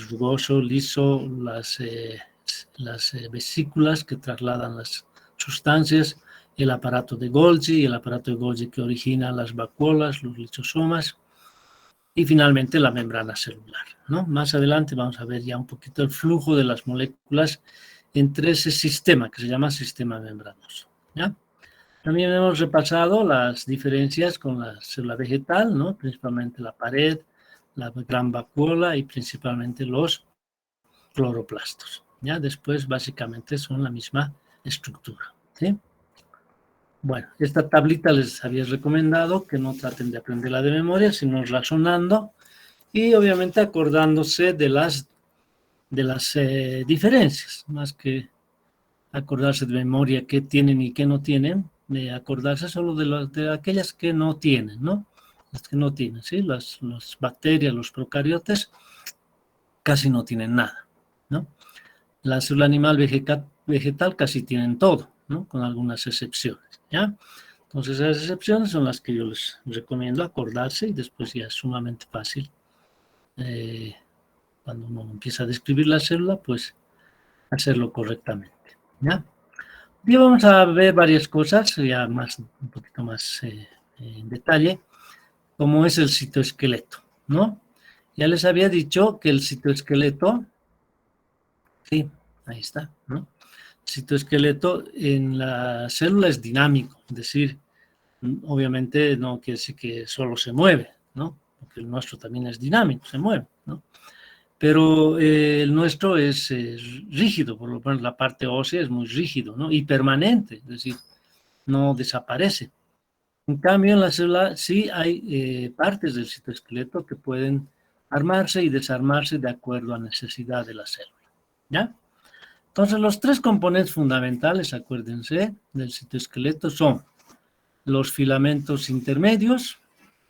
rugoso, liso, las vesículas que trasladan las sustancias, el aparato de Golgi que origina las vacuolas, los lisosomas, y finalmente la membrana celular, ¿no? Más adelante vamos a ver ya un poquito el flujo de las moléculas entre ese sistema que se llama sistema membranoso, ¿ya? También hemos repasado las diferencias con la célula vegetal, ¿no? Principalmente la pared, la gran vacuola y principalmente los cloroplastos, ¿ya? Después básicamente son la misma estructura, ¿sí? Bueno, esta tablita les había recomendado que no traten de aprenderla de memoria, sino razonando y obviamente acordándose de las diferencias, más que acordarse de memoria qué tienen y qué no tienen, de acordarse solo de aquellas que no tienen, ¿no? Las que no tienen, ¿sí? Las bacterias, los procariotes, casi no tienen nada, ¿no? La célula animal vegetal casi tienen todo, ¿no? Con algunas excepciones, ¿ya? Entonces, esas excepciones son las que yo les recomiendo acordarse y después ya es sumamente fácil. Cuando uno empieza a describir la célula, pues hacerlo correctamente, ¿ya? Y vamos a ver varias cosas, ya un poquito más en detalle, como es el citoesqueleto, ¿no? Ya les había dicho que el citoesqueleto, sí, ahí está, ¿no? El citoesqueleto en la célula es dinámico, es decir, obviamente no quiere decir que solo se mueve, ¿no? Porque el nuestro también es dinámico, se mueve, ¿no? Pero el nuestro es rígido, por lo menos la parte ósea es muy rígido, ¿no? Y permanente, es decir, no desaparece. En cambio, en la célula sí hay partes del citoesqueleto que pueden armarse y desarmarse de acuerdo a necesidad de la célula, ¿ya? Entonces, los tres componentes fundamentales, acuérdense, del citoesqueleto son los filamentos intermedios,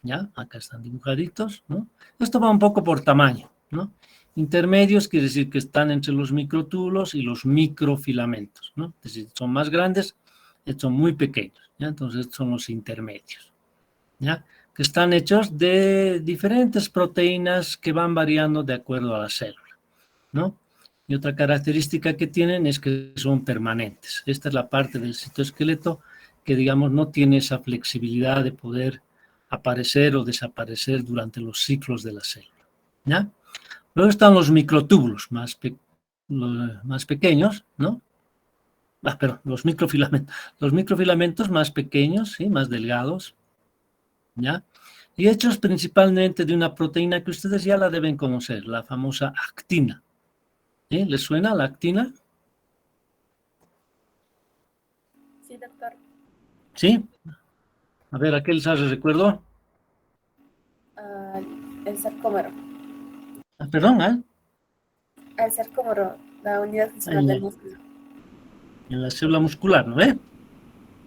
¿ya? Acá están dibujaditos, ¿no? Esto va un poco por tamaño, ¿no? Intermedios quiere decir que están entre los microtúbulos y los microfilamentos, ¿no? Es decir, son más grandes, son muy pequeños, ¿ya? Entonces, estos son los intermedios, ¿ya? Que están hechos de diferentes proteínas que van variando de acuerdo a la célula, ¿no? Y otra característica que tienen es que son permanentes. Esta es la parte del citoesqueleto que, digamos, no tiene esa flexibilidad de poder aparecer o desaparecer durante los ciclos de la célula, ¿ya? Luego están los microtúbulos más pequeños, ¿no? Perdón, los microfilamentos más pequeños, ¿sí? Más delgados, ¿ya? Y hechos principalmente de una proteína que ustedes ya la deben conocer, la famosa actina. ¿Sí? ¿Les suena la actina? Sí, doctor. ¿Sí? A ver, ¿a qué les hace recuerdo? El sarcómero. Perdón, ¿eh? El sarcómero, la unidad funcional del músculo. En la célula muscular, ¿no ve?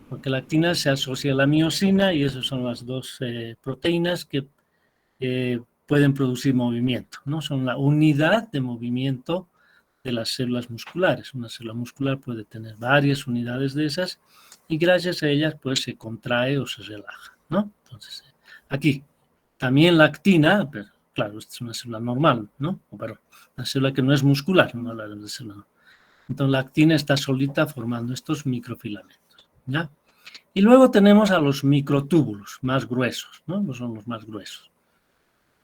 Porque la actina se asocia a la miosina y esas son las dos proteínas que pueden producir movimiento, ¿no? Son la unidad de movimiento de las células musculares. Una célula muscular puede tener varias unidades de esas y gracias a ellas pues se contrae o se relaja, ¿no? Entonces, aquí también la actina, pero claro, esta es una célula normal, ¿no? Pero una célula que no es muscular, no hablamos de célula. Entonces la actina está solita formando estos microfilamentos, ¿ya? Y luego tenemos a los microtúbulos más gruesos, ¿no? No son los más gruesos.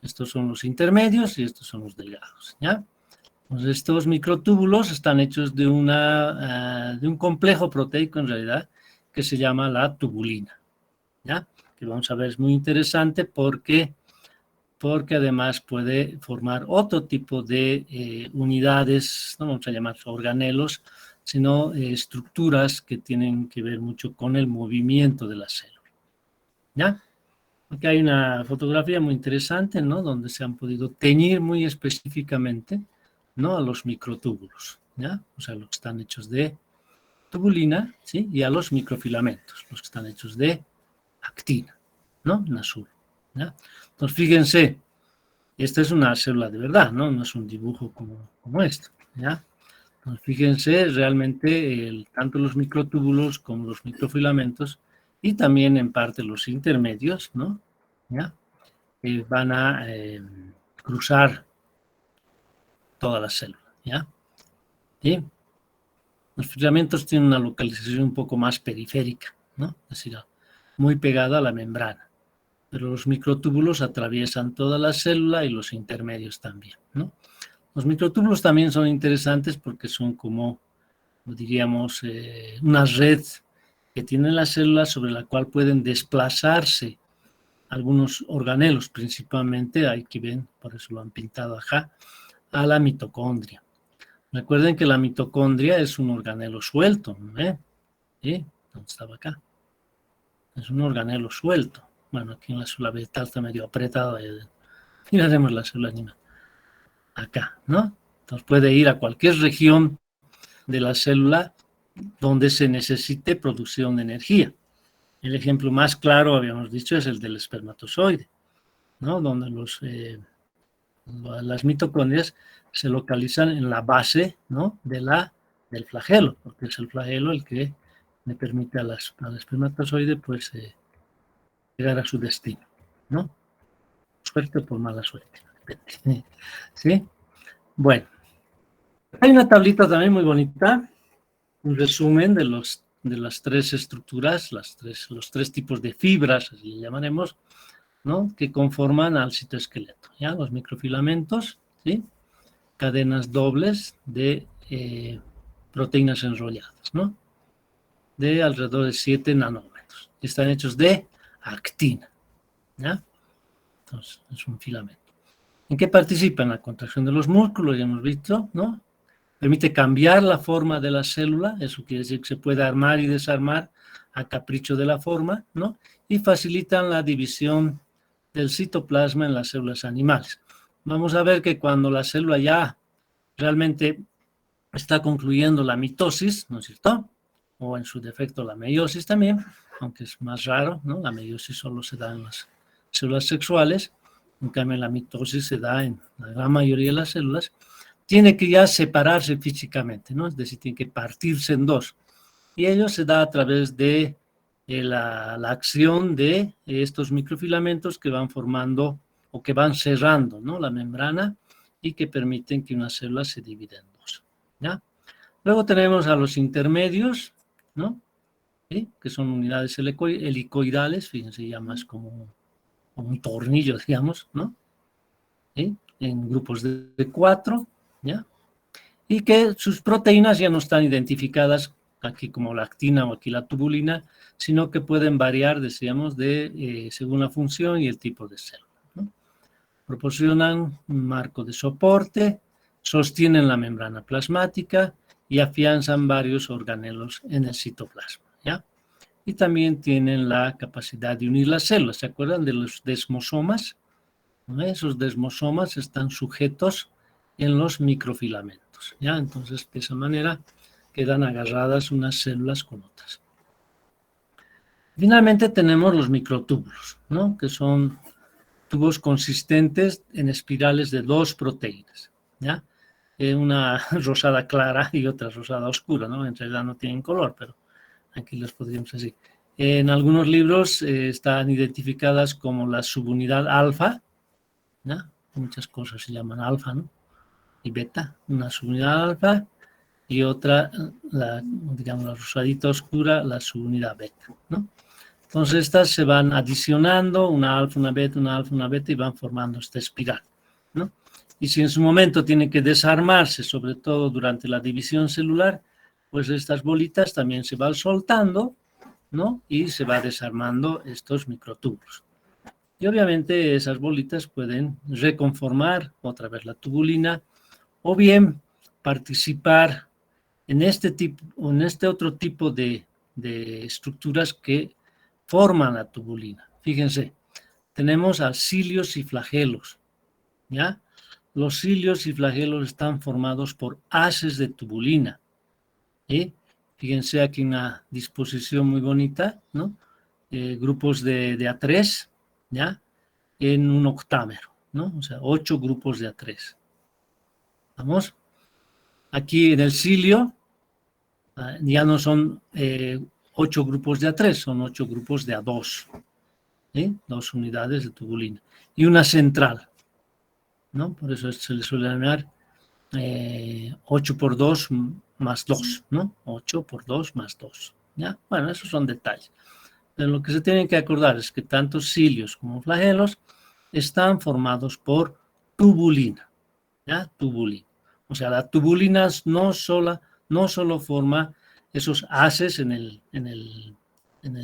Estos son los intermedios y estos son los delgados, ¿ya? Pues estos microtúbulos están hechos de un complejo proteico, en realidad, que se llama la tubulina, ¿ya? Que vamos a ver, es muy interesante porque además puede formar otro tipo de unidades, no vamos a llamar organelos, sino estructuras que tienen que ver mucho con el movimiento de la célula, ¿ya? Aquí hay una fotografía muy interesante, ¿no? Donde se han podido teñir muy específicamente, ¿no? A los microtúbulos, ¿ya? O sea, los que están hechos de tubulina, ¿sí? Y a los microfilamentos, los que están hechos de actina, ¿no? En azul, ¿ya? Entonces, fíjense, esta es una célula de verdad, ¿no? No es un dibujo como esto, ¿ya? Entonces, fíjense, realmente tanto los microtúbulos como los microfilamentos y también en parte los intermedios, ¿no? ¿Ya? Van a cruzar toda la célula, ¿ya? ¿Sí? Los filamentos tienen una localización un poco más periférica, ¿no? Es decir, muy pegada a la membrana. Pero los microtúbulos atraviesan toda la célula y los intermedios también, ¿no? Los microtúbulos también son interesantes porque son como, diríamos, una red que tiene la célula sobre la cual pueden desplazarse algunos organelos, principalmente, aquí ven, por eso lo han pintado acá, a la mitocondria. Recuerden que la mitocondria es un organelo suelto, ¿no? ¿Sí? ¿Dónde estaba acá? Es un organelo suelto. Bueno, aquí en la célula vegetal está medio apretado. Miraremos la célula animal. Acá, ¿no? Entonces puede ir a cualquier región de la célula donde se necesite producción de energía. El ejemplo más claro, habíamos dicho, es el del espermatozoide, ¿no? Donde las mitocondrias se localizan en la base, ¿no? del flagelo, porque es el flagelo el que le permite al espermatozoide pues, llegar a su destino, ¿no? Suerte o por mala suerte. ¿Sí? Bueno, hay una tablita también muy bonita, un resumen de las tres estructuras, los tres tipos de fibras, así le llamaremos, ¿no? Que conforman al citoesqueleto, ¿ya? Los microfilamentos, ¿sí? Cadenas dobles de proteínas enrolladas, ¿no? De alrededor de 7 nanómetros. Están hechos de actina, ¿ya? Entonces, es un filamento. ¿En qué participa? En la contracción de los músculos, ya hemos visto, ¿no? Permite cambiar la forma de la célula, eso quiere decir que se puede armar y desarmar a capricho de la forma, ¿no? Y facilitan la división del citoplasma en las células animales. Vamos a ver que cuando la célula ya realmente está concluyendo la mitosis, ¿no es cierto? O en su defecto la meiosis también, aunque es más raro, ¿no? La meiosis solo se da en las células sexuales, en cambio la mitosis se da en la gran mayoría de las células. Tiene que ya separarse físicamente, ¿no? Es decir, tiene que partirse en dos. Y ello se da a través de la acción de estos microfilamentos que van formando o que van cerrando, ¿no? La membrana y que permiten que una célula se divida en dos, ¿ya? Luego tenemos a los intermedios, ¿no? ¿Sí? Que son unidades helicoidales, fíjense, ya más como un tornillo, digamos, ¿no? ¿Sí? En grupos de 4, ¿ya? Y que sus proteínas ya no están identificadas aquí como la actina o aquí la tubulina, sino que pueden variar, decíamos, según la función y el tipo de célula, ¿no? Proporcionan un marco de soporte, sostienen la membrana plasmática y afianzan varios organelos en el citoplasma, ¿ya? Y también tienen la capacidad de unir las células. ¿Se acuerdan de los desmosomas? ¿No? Esos desmosomas están sujetos en los microfilamentos, ¿ya? Entonces, de esa manera quedan agarradas unas células con otras. Finalmente tenemos los microtúbulos, ¿no? Que son tubos consistentes en espirales de dos proteínas, ¿ya? Una rosada clara y otra rosada oscura, ¿no? En realidad no tienen color, pero aquí las podríamos decir. En algunos libros están identificadas como la subunidad alfa, ¿ya? Muchas cosas se llaman alfa, ¿no? Y beta, una subunidad alfa y otra, digamos, la rosadita oscura, la subunidad beta, ¿no? Entonces estas se van adicionando, una alfa, una beta, una alfa, una beta, y van formando esta espiral, ¿no? Y si en su momento tiene que desarmarse, sobre todo durante la división celular, pues estas bolitas también se van soltando, ¿no? Y se va desarmando estos microtúbulos. Y obviamente esas bolitas pueden reconformar otra vez la tubulina o bien participar en este otro tipo de estructuras que forman la tubulina. Fíjense, tenemos a cilios y flagelos, ¿ya? Los cilios y flagelos están formados por haces de tubulina, ¿sí? Fíjense aquí una disposición muy bonita, ¿no? Grupos de A3, ¿ya? En un octámero, ¿no? O sea, 8 grupos de A3. ¿Vamos? Aquí en el cilio ya no son 8 grupos de A3, son 8 grupos de A2, ¿sí? 2 unidades de tubulina. Y una central, ¿no? Por eso se le suele llamar 8 por 2 más 2, ¿no? 8 por 2 más 2, ¿ya? Bueno, esos son detalles. Pero lo que se tienen que acordar es que tanto cilios como flagelos están formados por tubulina, ¿ya? Tubulina. O sea, la tubulina no solo forma esos haces en el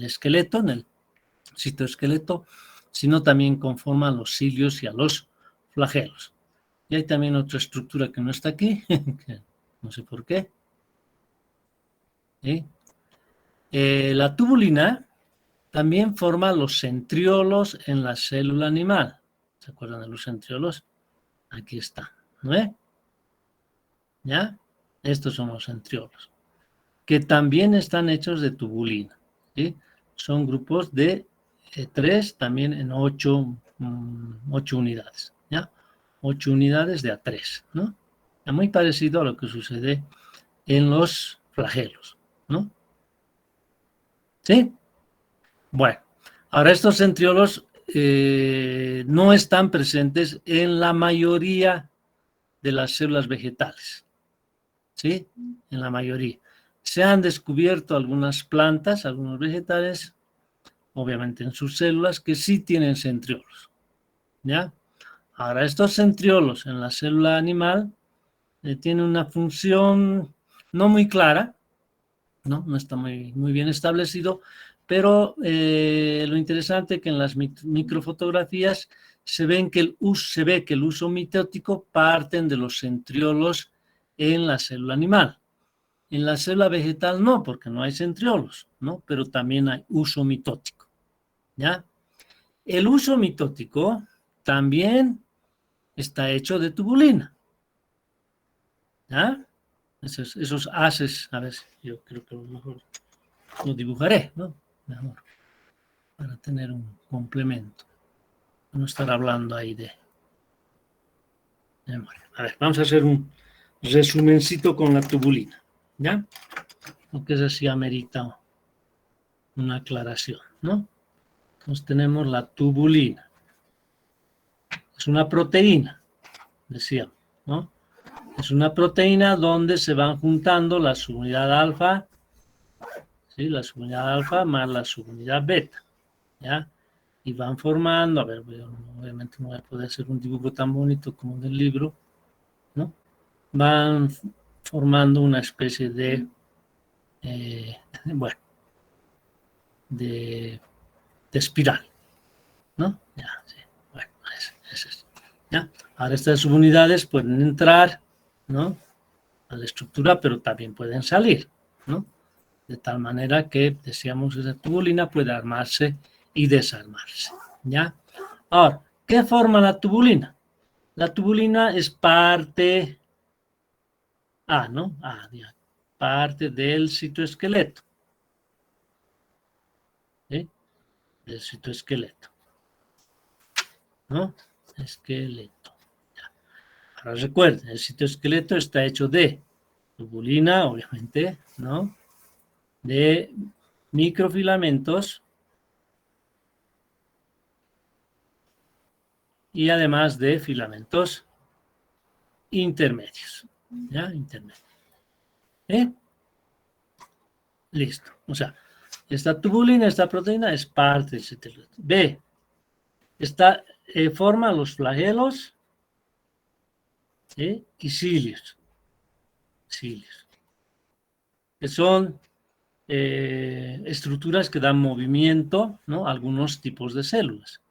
esqueleto, en el citoesqueleto, sino también conforma a los cilios y a los flagelos. Y hay también otra estructura que no está aquí, que no sé por qué. ¿Sí? La tubulina también forma los centriolos en la célula animal. ¿Se acuerdan de los centriolos? Aquí está, ¿no ve? ¿Ya? Estos son los centriolos, que también están hechos de tubulina, ¿sí? Son grupos de 3, también en 8 unidades, ¿ya? 8 unidades de A3, ¿no? Muy parecido a lo que sucede en los flagelos, ¿no? ¿Sí? Bueno, ahora estos centriolos no están presentes en la mayoría de las células vegetales, ¿sí? En la mayoría. Se han descubierto algunas plantas, algunos vegetales, obviamente en sus células, que sí tienen centriolos, ¿ya? Ahora, estos centriolos en la célula animal tienen una función no muy clara, no está muy bien establecido, pero lo interesante es que en las microfotografías se ve que el uso mitótico parten de los centriolos en la célula animal. En la célula vegetal no, porque no hay centriolos, ¿no? Pero también hay uso mitótico, ¿ya? El uso mitótico también está hecho de tubulina, ¿ya? Esos haces, a ver, yo creo que a lo mejor lo dibujaré, ¿no? Mejor, para tener un complemento. No estar hablando ahí de memoria. A ver, vamos a hacer un resumencito con la tubulina, ¿ya? Porque eso sí amerita una aclaración, ¿no? Entonces tenemos la tubulina. Es una proteína, decíamos, ¿no? Es una proteína donde se van juntando la subunidad alfa, ¿sí? La subunidad alfa más la subunidad beta, ¿ya? Y van formando, a ver, obviamente no voy a poder hacer un dibujo tan bonito como del libro, ¿no? Van formando una especie de, bueno, de espiral, ¿no? Ya, sí, bueno, ese es, ¿ya? Ahora estas subunidades pueden entrar, ¿no? A la estructura, pero también pueden salir, ¿no? De tal manera que, decíamos, esa tubulina puede armarse y desarmarse, ¿ya? Ahora, ¿qué forma la tubulina? La tubulina es parte, ¿no? Ya, parte del citoesqueleto, ¿sí? Del citoesqueleto, ¿no? Esqueleto. Ya. Ahora recuerden, el citoesqueleto está hecho de tubulina, obviamente, ¿no? De microfilamentos y además de filamentos intermedios, ¿ya? Intermedios. Listo. O sea, esta tubulina, esta proteína es parte del citoesqueleto. B, forma los flagelos, ¿sí? Y cilios, que son estructuras que dan movimiento, ¿no? A algunos tipos de células.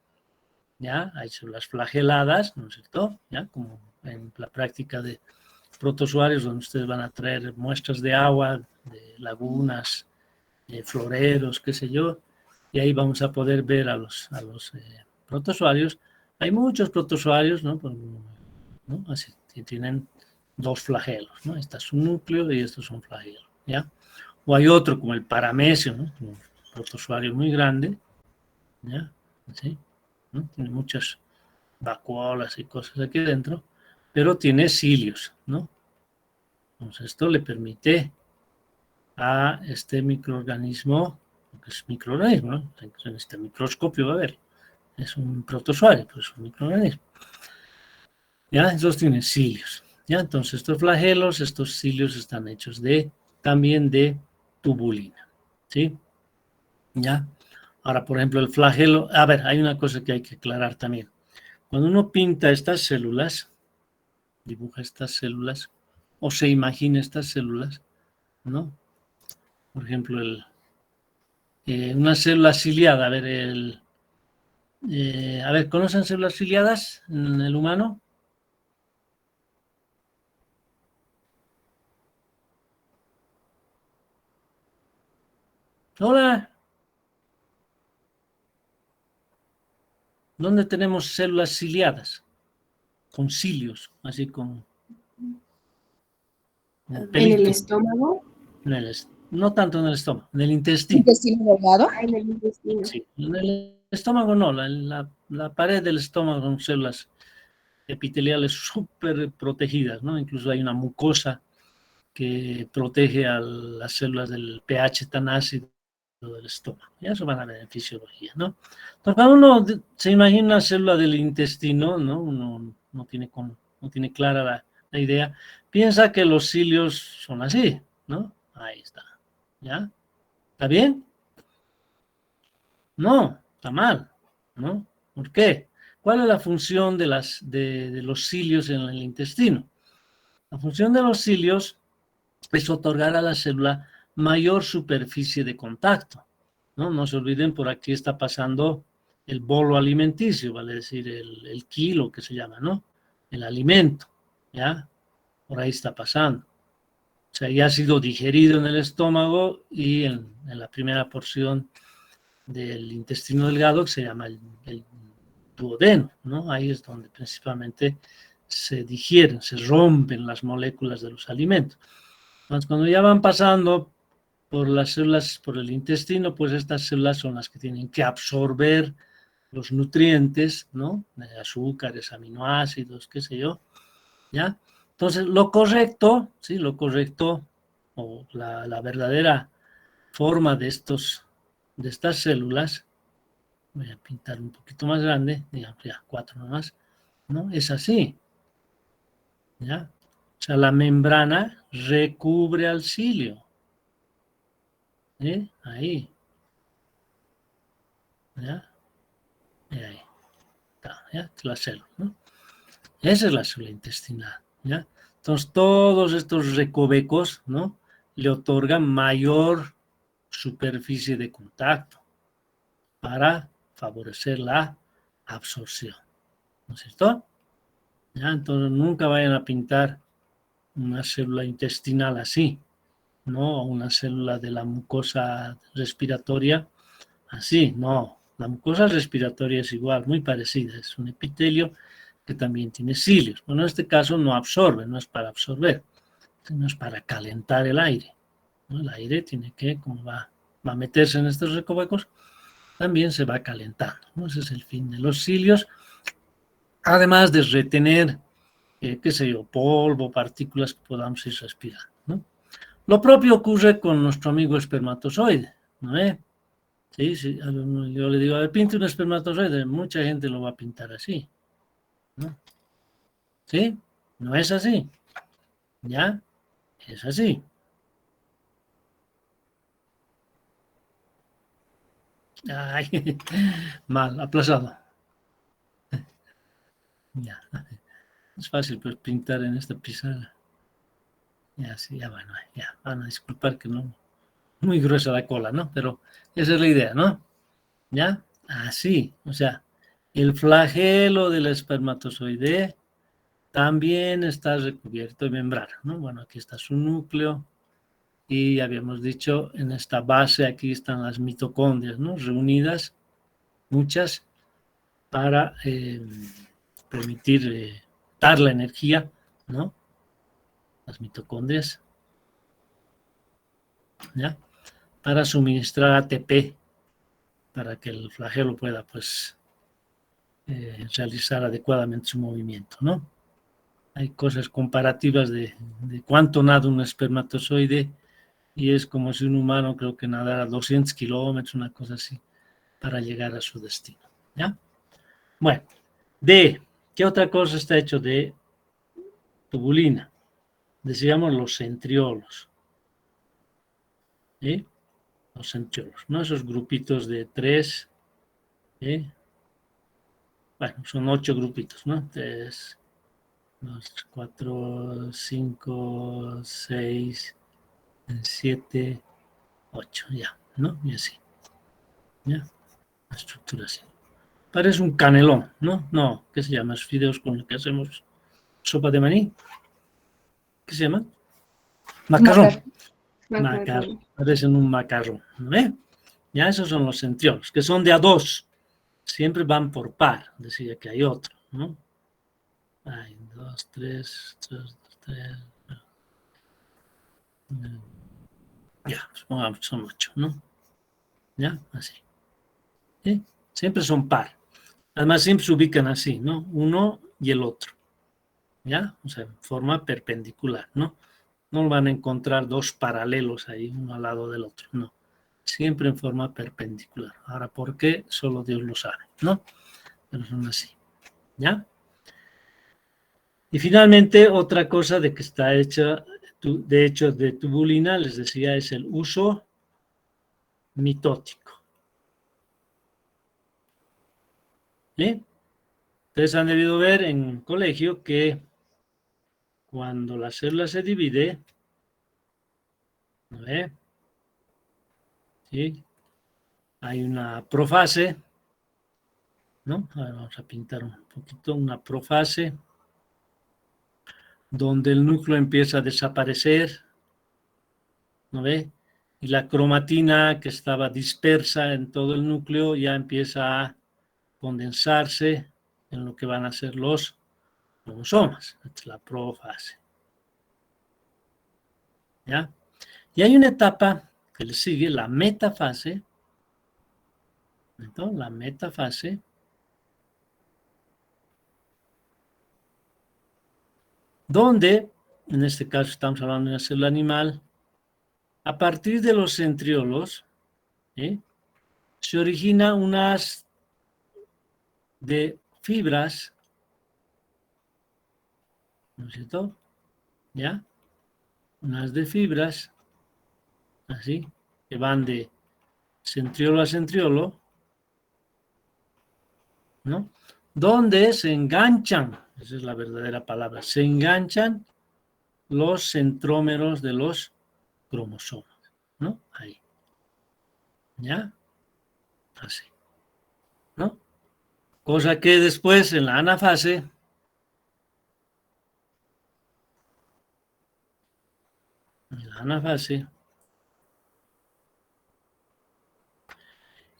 ¿Ya? Hay células flageladas, ¿no es cierto? ¿Ya? Como en la práctica de protozoarios, donde ustedes van a traer muestras de agua, de lagunas, floreros, qué sé yo, y ahí vamos a poder ver a los protozoarios. Hay muchos protozoarios, ¿no? ¿no? Así, tienen dos flagelos, ¿no? Este es un núcleo y estos son flagelos, ¿ya? O hay otro como el paramecio, ¿no? Un protozoario muy grande, ¿ya? ¿Sí? ¿No? Tiene muchas vacuolas y cosas aquí dentro, pero tiene cilios, ¿no? Entonces esto le permite a este microorganismo, que es microorganismo, ¿no? En este microscopio va a ver, es un protozoario, pero es un microorganismo. ¿Ya? Entonces tiene cilios, ¿Ya? Entonces, estos flagelos, estos cilios están hechos también de tubulina, ¿sí? ¿Ya? Ahora, por ejemplo, el flagelo, a ver, hay una cosa que hay que aclarar también. Cuando uno pinta estas células, dibuja estas células, o se imagina estas células, ¿no? Por ejemplo, una célula ciliada, a ver, ¿conocen células ciliadas en el humano? Hola, ¿dónde tenemos células ciliadas? Con cilios, así con En En el pelito. estómago. No tanto en el estómago, en el intestino. Intestino delgado. en el intestino. Sí, en el estómago no, la pared del estómago son células epiteliales súper protegidas, ¿no? Incluso hay una mucosa que protege a las células del pH tan ácido del estómago. Ya eso van a ver en fisiología, ¿no? Entonces, cuando uno se imagina una célula del intestino, ¿no? Uno no tiene clara la idea, piensa que los cilios son así, ¿no? Ahí está, ¿ya? ¿Está bien? No, está mal, ¿no? ¿Por qué? ¿Cuál es la función de los cilios en el intestino? La función de los cilios es otorgar a la célula mayor superficie de contacto, ¿no? No se olviden, por aquí está pasando el bolo alimenticio, vale decir, el kilo que se llama, ¿no? El alimento, ¿ya? Por ahí está pasando. O sea, ya ha sido digerido en el estómago y en la primera porción del intestino delgado, que se llama el duodeno, ¿no? Ahí es donde principalmente se digieren, se rompen las moléculas de los alimentos. Entonces, cuando ya van pasando por las células, por el intestino, pues estas células son las que tienen que absorber los nutrientes, ¿no? Azúcares, aminoácidos, qué sé yo, ¿ya? Entonces, lo correcto, ¿sí? Lo correcto, o la verdadera forma de estas células, voy a pintar un poquito más grande, digamos ya 4 nomás, ¿no? Es así, ¿ya? O sea, la membrana recubre al cilio, ¿eh? Ahí, ¿ya? Y ahí está, ¿ya? La célula, ¿no? Esa es la célula intestinal, ¿ya? Entonces, todos estos recovecos, ¿no? Le otorgan mayor superficie de contacto para favorecer la absorción, ¿no es cierto? ¿Ya? Entonces, nunca vayan a pintar una célula intestinal así, ¿no? O una célula de la mucosa respiratoria así, no. La mucosa respiratoria es igual, muy parecida, es un epitelio que también tiene cilios. Bueno, en este caso no absorbe, no es para absorber, sino es para calentar el aire, ¿no? El aire tiene que, como va a meterse en estos recovecos, también se va calentando, ¿no? Ese es el fin de los cilios, además de retener, qué sé yo, polvo, partículas que podamos ir respirando, ¿no? Lo propio ocurre con nuestro amigo espermatozoide, ¿no es? Sí, sí, yo le digo, a ver, pinte un espermatozoide, mucha gente lo va a pintar así, ¿no? ¿Sí? No es así, ¿ya? Es así. Ay, mal, aplazado. Ya, es fácil pues pintar en esta pizarra. Ya, sí, ya bueno, ya, van a disculpar que no, muy gruesa la cola, ¿no? Pero esa es la idea, ¿no? ¿Ya? Así, o sea, el flagelo del espermatozoide también está recubierto de membrana, ¿no? Bueno, aquí está su núcleo y habíamos dicho, en esta base aquí están las mitocondrias, ¿no? Reunidas, muchas, para permitir dar la energía, ¿no? Las mitocondrias, ¿ya? Para suministrar ATP, para que el flagelo pueda, pues, realizar adecuadamente su movimiento, ¿no? Hay cosas comparativas de cuánto nada un espermatozoide y es como si un humano creo que nadara 200 kilómetros, una cosa así, para llegar a su destino, ¿ya? Bueno, ¿qué otra cosa está hecho de tubulina? decíamos los centriolos. ¿Sí? Los centriolos, ¿no? Esos grupitos de 3, ¿sí? Bueno, son 8 grupitos, ¿no? 3, 2, 4, 5, 6, 7, 8, ya, ¿no? Y así, ¿ya? La estructura así. Parece un canelón, ¿no? No, ¿qué se llama? Esos fideos con los que hacemos sopa de maní. ¿Qué se llama? Macarrón. Macarrón. Parecen un macarrón, ¿no? Ya esos son los centriolos, que son de a 2. Siempre van por par, decía que hay otro, ¿no? Hay 2, 3, 3. Ya, supongamos que son 8, ¿no? Ya, así. ¿Sí? Siempre son par. Además, siempre se ubican así, ¿no? Uno y el otro. ¿Ya? O sea, en forma perpendicular, ¿no? No van a encontrar dos paralelos ahí, uno al lado del otro, no. Siempre en forma perpendicular. Ahora, ¿por qué? Solo Dios lo sabe, ¿no? Pero son así. ¿Ya? Y finalmente, otra cosa de que está hecha, de hecho, de tubulina, les decía, es el uso mitótico. ¿Sí? Ustedes han debido ver en colegio que cuando la célula se divide, ¿ve? ¿Sí? Hay una profase, ¿no? Ahora vamos a pintar un poquito una profase, donde el núcleo empieza a desaparecer, ¿no ve? Y la cromatina que estaba dispersa en todo el núcleo ya empieza a condensarse en lo que van a ser los cromosomas. Esta es la profase. ¿Ya? Y hay una etapa que le sigue, la metafase. Entonces, la metafase donde, en este caso estamos hablando de una célula animal, a partir de los centriolos, se origina unas de fibras, ¿no es cierto? ¿Ya? Unas de fibras, así, que van de centriolo a centriolo, ¿no? Donde se enganchan, esa es la verdadera palabra, se enganchan los centrómeros de los cromosomas, ¿no? Ahí. ¿Ya? Así, ¿no? Cosa que después en la anafase,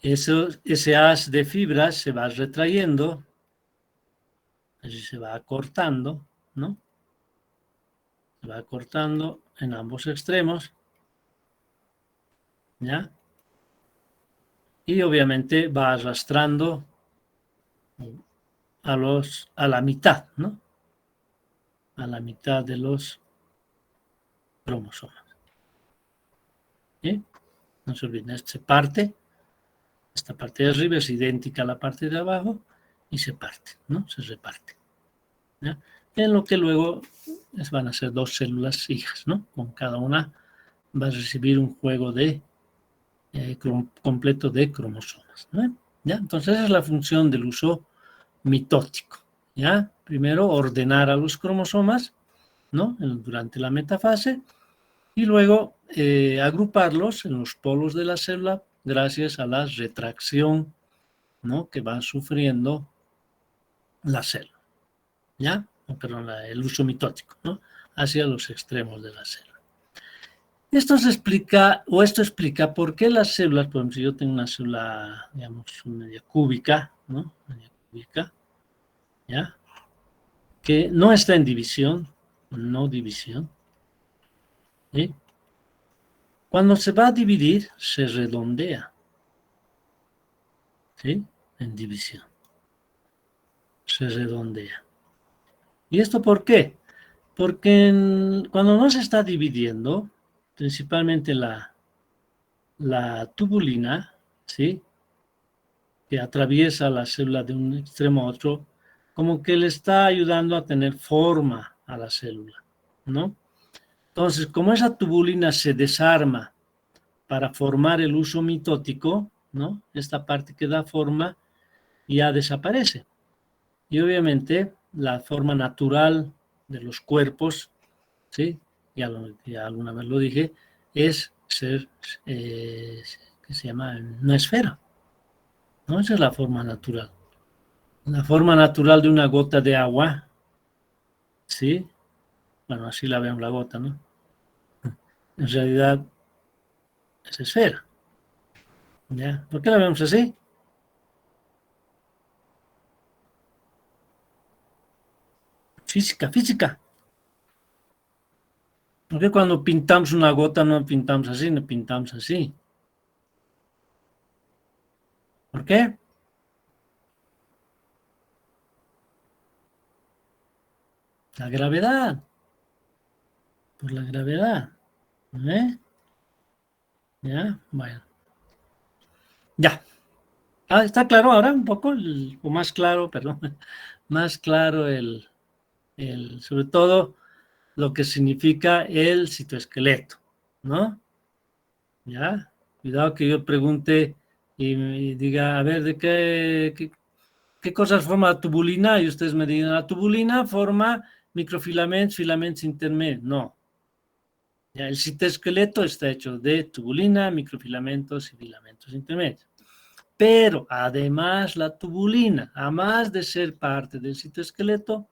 ese haz de fibras se va retrayendo, así se va acortando, ¿no? Se va acortando en ambos extremos, ¿ya? Y obviamente va arrastrando a la mitad, ¿no? A la mitad de los cromosomas. ¿Sí? No se olviden, esta parte de arriba es idéntica a la parte de abajo y se parte, ¿no? Se reparte. ¿Ya? En lo que luego van a ser 2 células hijas, ¿no? Con cada una va a recibir un juego de completo de cromosomas, ¿no? ¿Ya? Entonces esa es la función del uso mitótico, ¿ya? Primero ordenar a los cromosomas, ¿no? Durante la metafase y luego agruparlos en los polos de la célula gracias a la retracción, ¿no? Que va sufriendo la célula, ¿ya? Perdón, el uso mitótico, ¿no? Hacia los extremos de la célula. Esto explica por qué las células, por ejemplo, si yo tengo una célula, digamos, media cúbica, ¿no? Media cúbica, ¿ya? Que no está en división, no división, ¿sí? Cuando se va a dividir, se redondea, ¿sí? En división. Se redondea. ¿Y esto por qué? Porque cuando no se está dividiendo, principalmente la tubulina, ¿sí? Que atraviesa la célula de un extremo a otro, como que le está ayudando a tener forma a la célula, ¿no? Entonces, como esa tubulina se desarma para formar el uso mitótico, ¿no? Esta parte que da forma ya desaparece. Y obviamente la forma natural de los cuerpos, ¿sí? Ya alguna vez lo dije, es ser, ¿qué se llama? Una esfera, ¿no? Esa es la forma natural. La forma natural de una gota de agua, ¿sí? Bueno, así la vemos la gota, ¿no? En realidad es esfera, ¿ya? ¿Por qué la vemos así? Física, física. ¿Por qué cuando pintamos una gota no pintamos así, no pintamos así? ¿Por qué? La gravedad, por la gravedad, ¿eh? ¿Ya? Bueno, ya. Ah, ¿está claro ahora un poco? O más claro, perdón, más claro sobre todo lo que significa el citoesqueleto, ¿no? ¿Ya? Cuidado que yo pregunte y diga, a ver, ¿qué cosas forma la tubulina? Y ustedes me digan, la tubulina forma microfilamentos, filamentos intermedios. No. Ya, el citoesqueleto está hecho de tubulina, microfilamentos y filamentos intermedios. Pero además la tubulina, además de ser parte del citoesqueleto,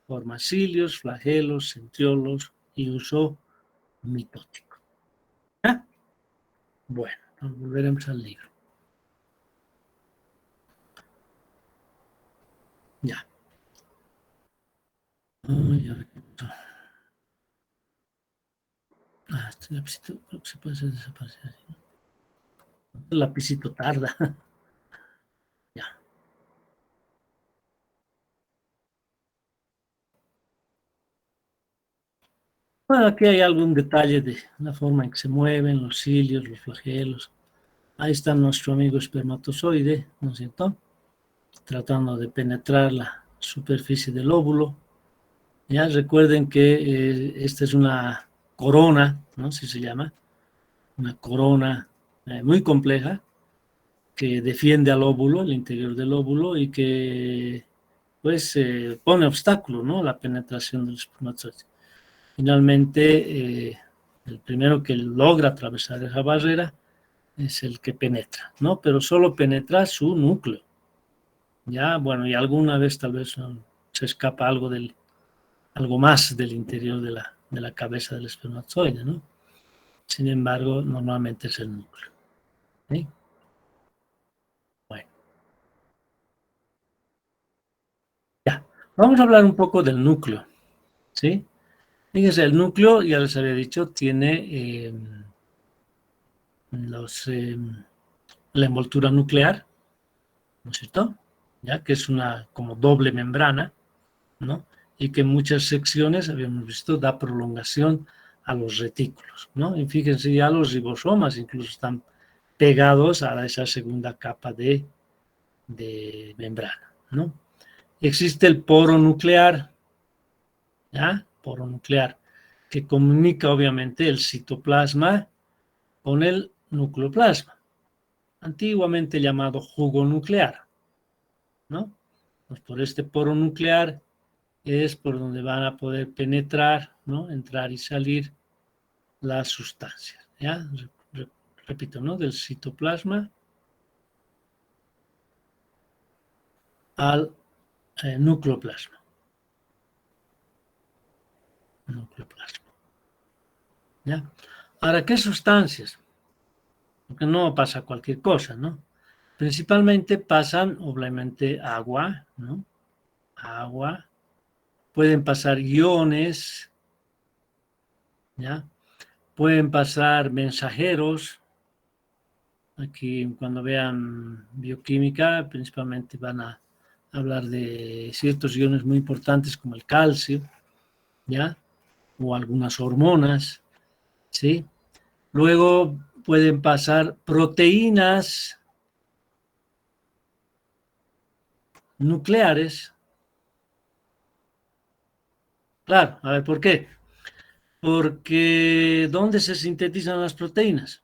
forma cilios, flagelos, centriolos y uso mitótico. ¿Ah? Bueno, nos volveremos al libro. Ya. Ay, a ver. Este lapicito creo que se puede hacer desaparecer así, ¿no? El lapicito tarda. Ya. Bueno, aquí hay algún detalle de la forma en que se mueven los cilios, los flagelos. Ahí está nuestro amigo espermatozoide, ¿no es cierto? Tratando de penetrar la superficie del óvulo. Ya recuerden que esta es una corona, ¿no? Así se llama, una corona muy compleja que defiende al óvulo, el interior del óvulo, y que pues pone obstáculo, ¿no? A la penetración del espermatozoide. Finalmente, el primero que logra atravesar esa barrera es el que penetra, ¿no? Pero solo penetra su núcleo. Ya, bueno, y alguna vez tal vez se escapa algo más del interior de la cabeza del espermatozoide, ¿no? Sin embargo, normalmente es el núcleo. ¿Sí? Bueno, ya. Vamos a hablar un poco del núcleo, ¿sí? Fíjense, el núcleo, ya les había dicho, tiene la envoltura nuclear, ¿no es cierto? Ya que es una como doble membrana, ¿no? Y que en muchas secciones, habíamos visto, da prolongación a los retículos, ¿no? Y fíjense, ya los ribosomas incluso están pegados a esa segunda capa de membrana, ¿no? Existe el poro nuclear, ¿ya? Poro nuclear, que comunica obviamente el citoplasma con el nucleoplasma, antiguamente llamado jugo nuclear, ¿no? Pues por este poro nuclear es por donde van a poder penetrar, ¿no? Entrar y salir las sustancias, ¿ya? Repito, ¿no? Del citoplasma al nucleoplasma. Nucleoplasma, ¿ya? Ahora, ¿qué sustancias? Porque no pasa cualquier cosa, ¿no? Principalmente pasan, obviamente, agua, ¿no? Agua. Pueden pasar iones, ¿ya? Pueden pasar mensajeros. Aquí, cuando vean bioquímica, principalmente van a hablar de ciertos iones muy importantes como el calcio, ¿ya? O algunas hormonas, ¿sí? Luego pueden pasar proteínas nucleares. Claro, a ver, ¿por qué? Porque ¿dónde se sintetizan las proteínas?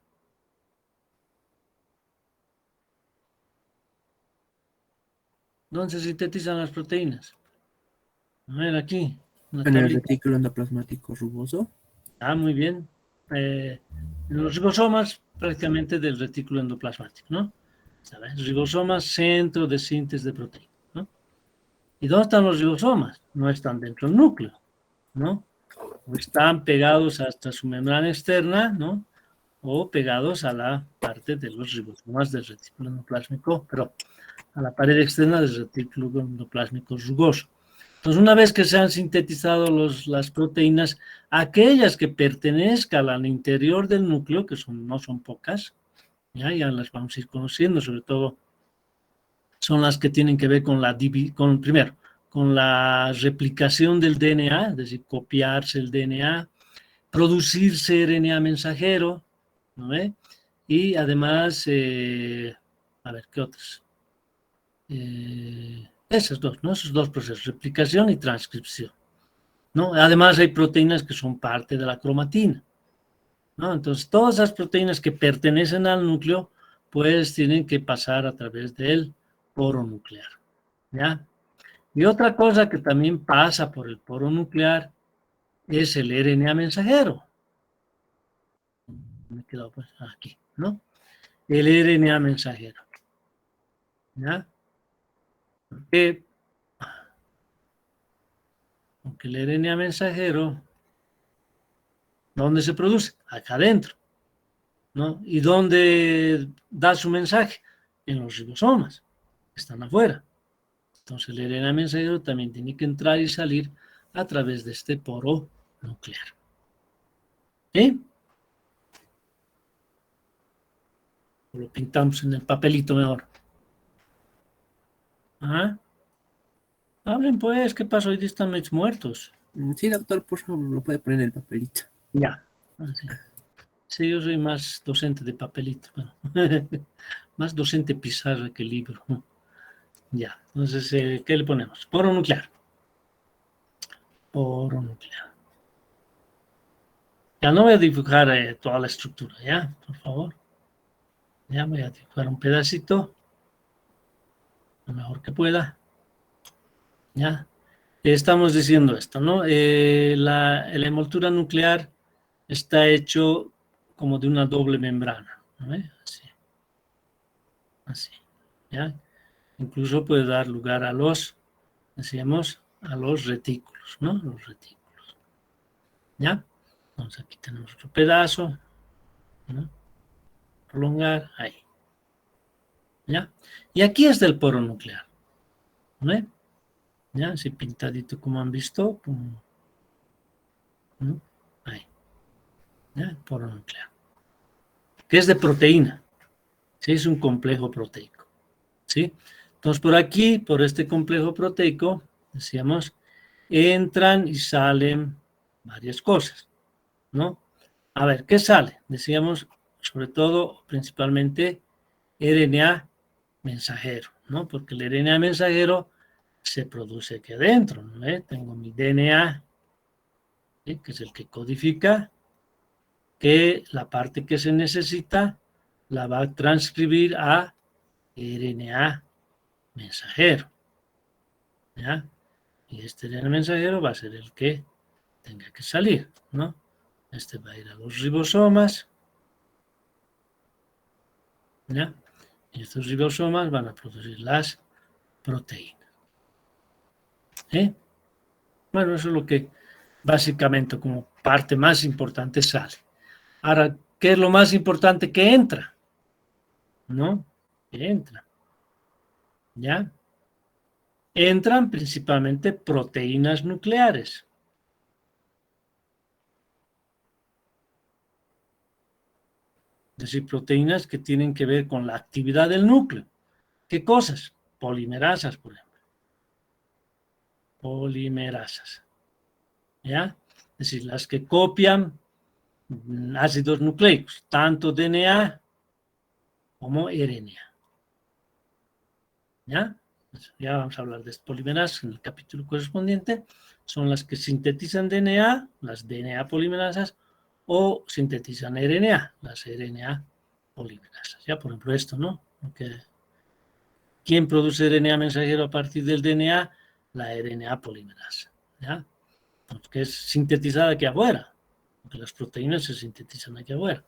¿Dónde se sintetizan las proteínas? A ver, aquí, en la En el tablita. retículo endoplasmático rugoso. Ah, muy bien. En los ribosomas, prácticamente del retículo endoplasmático, ¿no? ¿Sabes? Ribosomas, centro de síntesis de proteínas, ¿no? ¿Y dónde están los ribosomas? No están dentro del núcleo, ¿no? O están pegados hasta su membrana externa, ¿no? O pegados a la parte de los ribosomas del retículo endoplásmico, pero a la pared externa del retículo endoplásmico rugoso. Entonces, una vez que se han sintetizado las proteínas, aquellas que pertenezcan al interior del núcleo, que no son pocas, ya las vamos a ir conociendo, sobre todo son las que tienen que ver con primero, con la replicación del DNA, es decir, copiarse el DNA, producirse RNA mensajero, ¿no ve? Y además, a ver, ¿qué otras? Esos dos, ¿no? Esos dos procesos, replicación y transcripción, ¿no? Además hay proteínas que son parte de la cromatina, ¿no? Entonces, todas esas proteínas que pertenecen al núcleo, pues tienen que pasar a través del poro nuclear, ¿ya? Y otra cosa que también pasa por el poro nuclear es el RNA mensajero. Me he quedado pues aquí, ¿no? El RNA mensajero, ¿ya? Aunque el RNA mensajero, ¿dónde se produce? Acá adentro, ¿no? ¿Y dónde da su mensaje? En los ribosomas, que están afuera. Entonces el RNA mensajero también tiene que entrar y salir a través de este poro nuclear. ¿Sí? Lo pintamos en el papelito mejor. ¿Ah? Hablen pues, ¿qué pasó? Hoy día están medio muertos. Sí, doctor, por favor, lo puede poner en el papelito. Ya. Así. Sí, yo soy más docente de papelito. Bueno, más docente pizarra que libro. Ya. Entonces, ¿qué le ponemos? Poro nuclear. Poro nuclear. Ya no voy a dibujar toda la estructura, ¿ya? Por favor. Ya voy a dibujar un pedacito. Lo mejor que pueda. ¿Ya? Estamos diciendo esto, ¿no? La envoltura nuclear está hecho como de una doble membrana, ¿no? Así, así, ¿ya? Incluso puede dar lugar a decíamos, a los retículos, ¿no? Los retículos, ¿ya? Entonces aquí tenemos otro pedazo, ¿no? Prolongar, ahí, ¿ya? Y aquí está el poro nuclear, ¿no? ¿Ya? Así pintadito como han visto, ¿no? Ahí, ¿ya? El poro nuclear. Que es de proteína, ¿sí? Es un complejo proteico, ¿sí? Entonces, por aquí, por este complejo proteico, decíamos, entran y salen varias cosas, ¿no? A ver, ¿qué sale? Decíamos, sobre todo, principalmente, RNA mensajero, ¿no? Porque el RNA mensajero se produce aquí adentro, ¿no? Tengo mi DNA, ¿sí? Que es el que codifica, que la parte que se necesita la va a transcribir a RNA mensajero, ¿ya? Y este RNA mensajero va a ser el que tenga que salir, ¿no? Este va a ir a los ribosomas, ¿ya? Y estos ribosomas van a producir las proteínas, ¿sí? Bueno, eso es lo que básicamente como parte más importante sale. Ahora, ¿qué es lo más importante que entra? ¿No? Que entra, ¿ya? Entran principalmente proteínas nucleares. Es decir, proteínas que tienen que ver con la actividad del núcleo. ¿Qué cosas? Polimerasas, por ejemplo. Polimerasas, ¿ya? Es decir, las que copian ácidos nucleicos, tanto DNA como RNA, ¿ya? Ya vamos a hablar de polimerasas en el capítulo correspondiente. son las que sintetizan DNA, las DNA polimerasas, o sintetizan RNA, las RNA polimerasas. Ya, por ejemplo, esto, ¿no? ¿Quién produce RNA mensajero a partir del DNA? La RNA polimerasa, ¿ya? Que es sintetizada aquí afuera, porque las proteínas se sintetizan aquí afuera,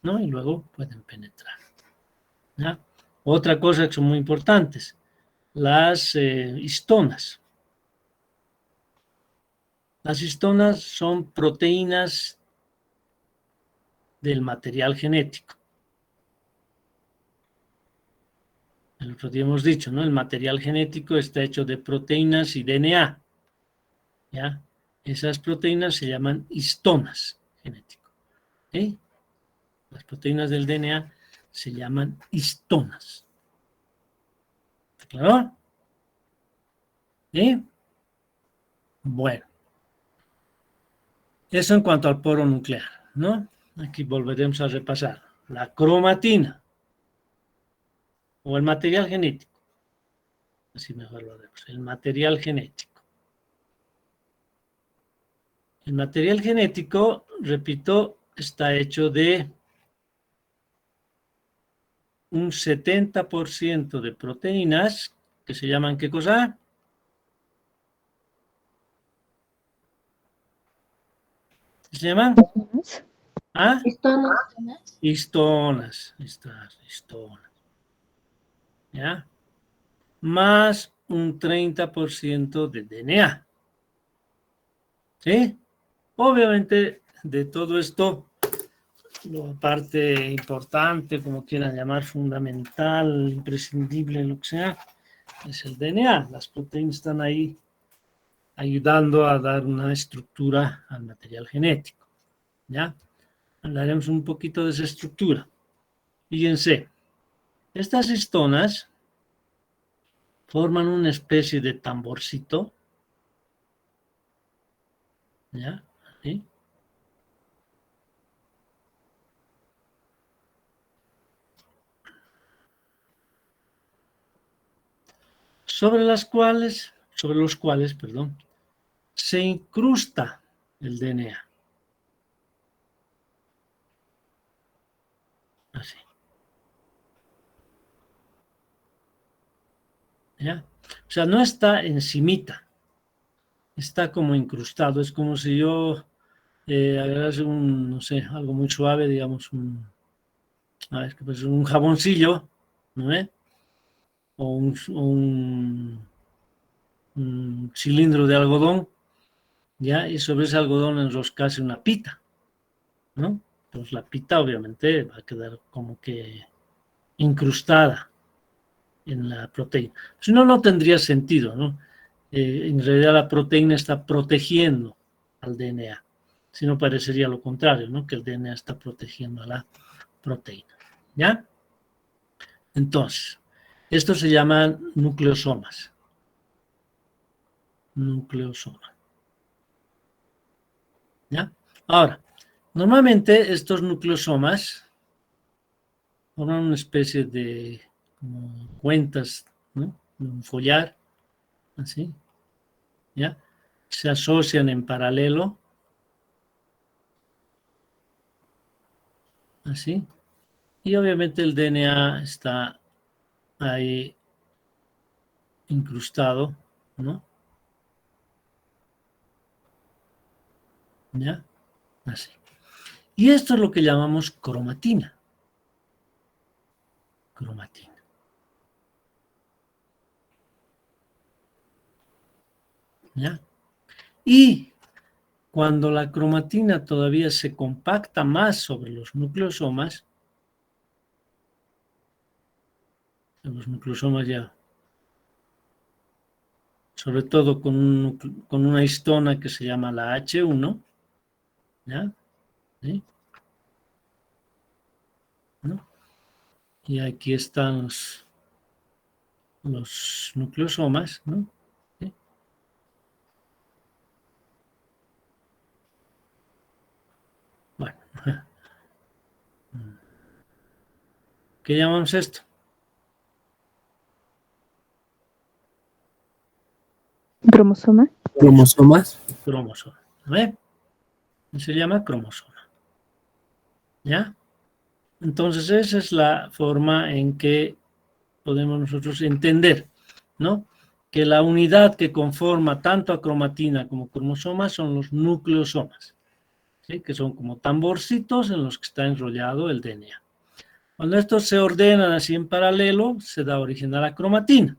¿no? Y luego pueden penetrar, ¿ya? Otra cosa que son muy importantes, las histonas. Las histonas son proteínas del material genético. El otro día hemos dicho, ¿no? El material genético está hecho de proteínas y DNA, ¿ya? Esas proteínas se llaman histonas genéticas. ¿Sí? Las proteínas del DNA se llaman histonas. ¿Está claro? ¿Sí? Bueno. Eso en cuanto al poro nuclear, ¿no? Aquí volveremos a repasar. La cromatina o el material genético. Así mejor lo haremos. El material genético. El material genético, repito, está hecho de un 70% de proteínas que se llaman, ¿qué cosa? ¿Qué se llaman? ¿Ah? Histonas. Histonas. ¿Ya? Más un 30% de DNA. ¿Sí? Obviamente, de todo esto, la parte importante, como quieran llamar, fundamental, imprescindible, lo que sea, es el DNA. Las proteínas están ahí ayudando a dar una estructura al material genético. ¿Ya? Hablaremos un poquito de esa estructura. Fíjense, estas histonas forman una especie de tamborcito. ¿Ya? ¿Sí? Sobre los cuales, perdón, se incrusta el DNA. Así. ¿Ya? O sea, no está encimita, está como incrustado. Es como si yo agarrase no sé, algo muy suave, digamos, un jaboncillo, ¿no ve? O un cilindro de algodón, ¿ya? Y sobre ese algodón enroscase una pita, ¿no? Pues la pita obviamente va a quedar como que incrustada en la proteína. Si no, no tendría sentido, ¿no? En realidad la proteína está protegiendo al DNA, si no parecería lo contrario, ¿no? Que el DNA está protegiendo a la proteína, ¿ya? Entonces, estos se llaman nucleosomas. Nucleosomas. ¿Ya? Ahora, normalmente estos nucleosomas forman una especie de como cuentas, ¿no? Un follar, así, ¿ya? Se asocian en paralelo, así, y obviamente el DNA está ahí incrustado, ¿no? ¿Ya? Así. Y esto es lo que llamamos cromatina. Cromatina. ¿Ya? Y cuando la cromatina todavía se compacta más sobre los nucleosomas ya, sobre todo con una histona que se llama la H1, ¿ya? ¿Sí? ¿No? Y aquí están los nucleosomas, ¿no? ¿Sí? Bueno, ¿qué llamamos esto? Cromosoma. Cromosomas. cromosoma. ¿Ve? Se llama cromosoma. ¿Ya? Entonces, esa es la forma en que podemos nosotros entender, ¿no? Que la unidad que conforma tanto a cromatina como cromosomas son los nucleosomas, ¿sí? Que son como tamborcitos en los que está enrollado el DNA. Cuando estos se ordenan así en paralelo, se da origen a la cromatina.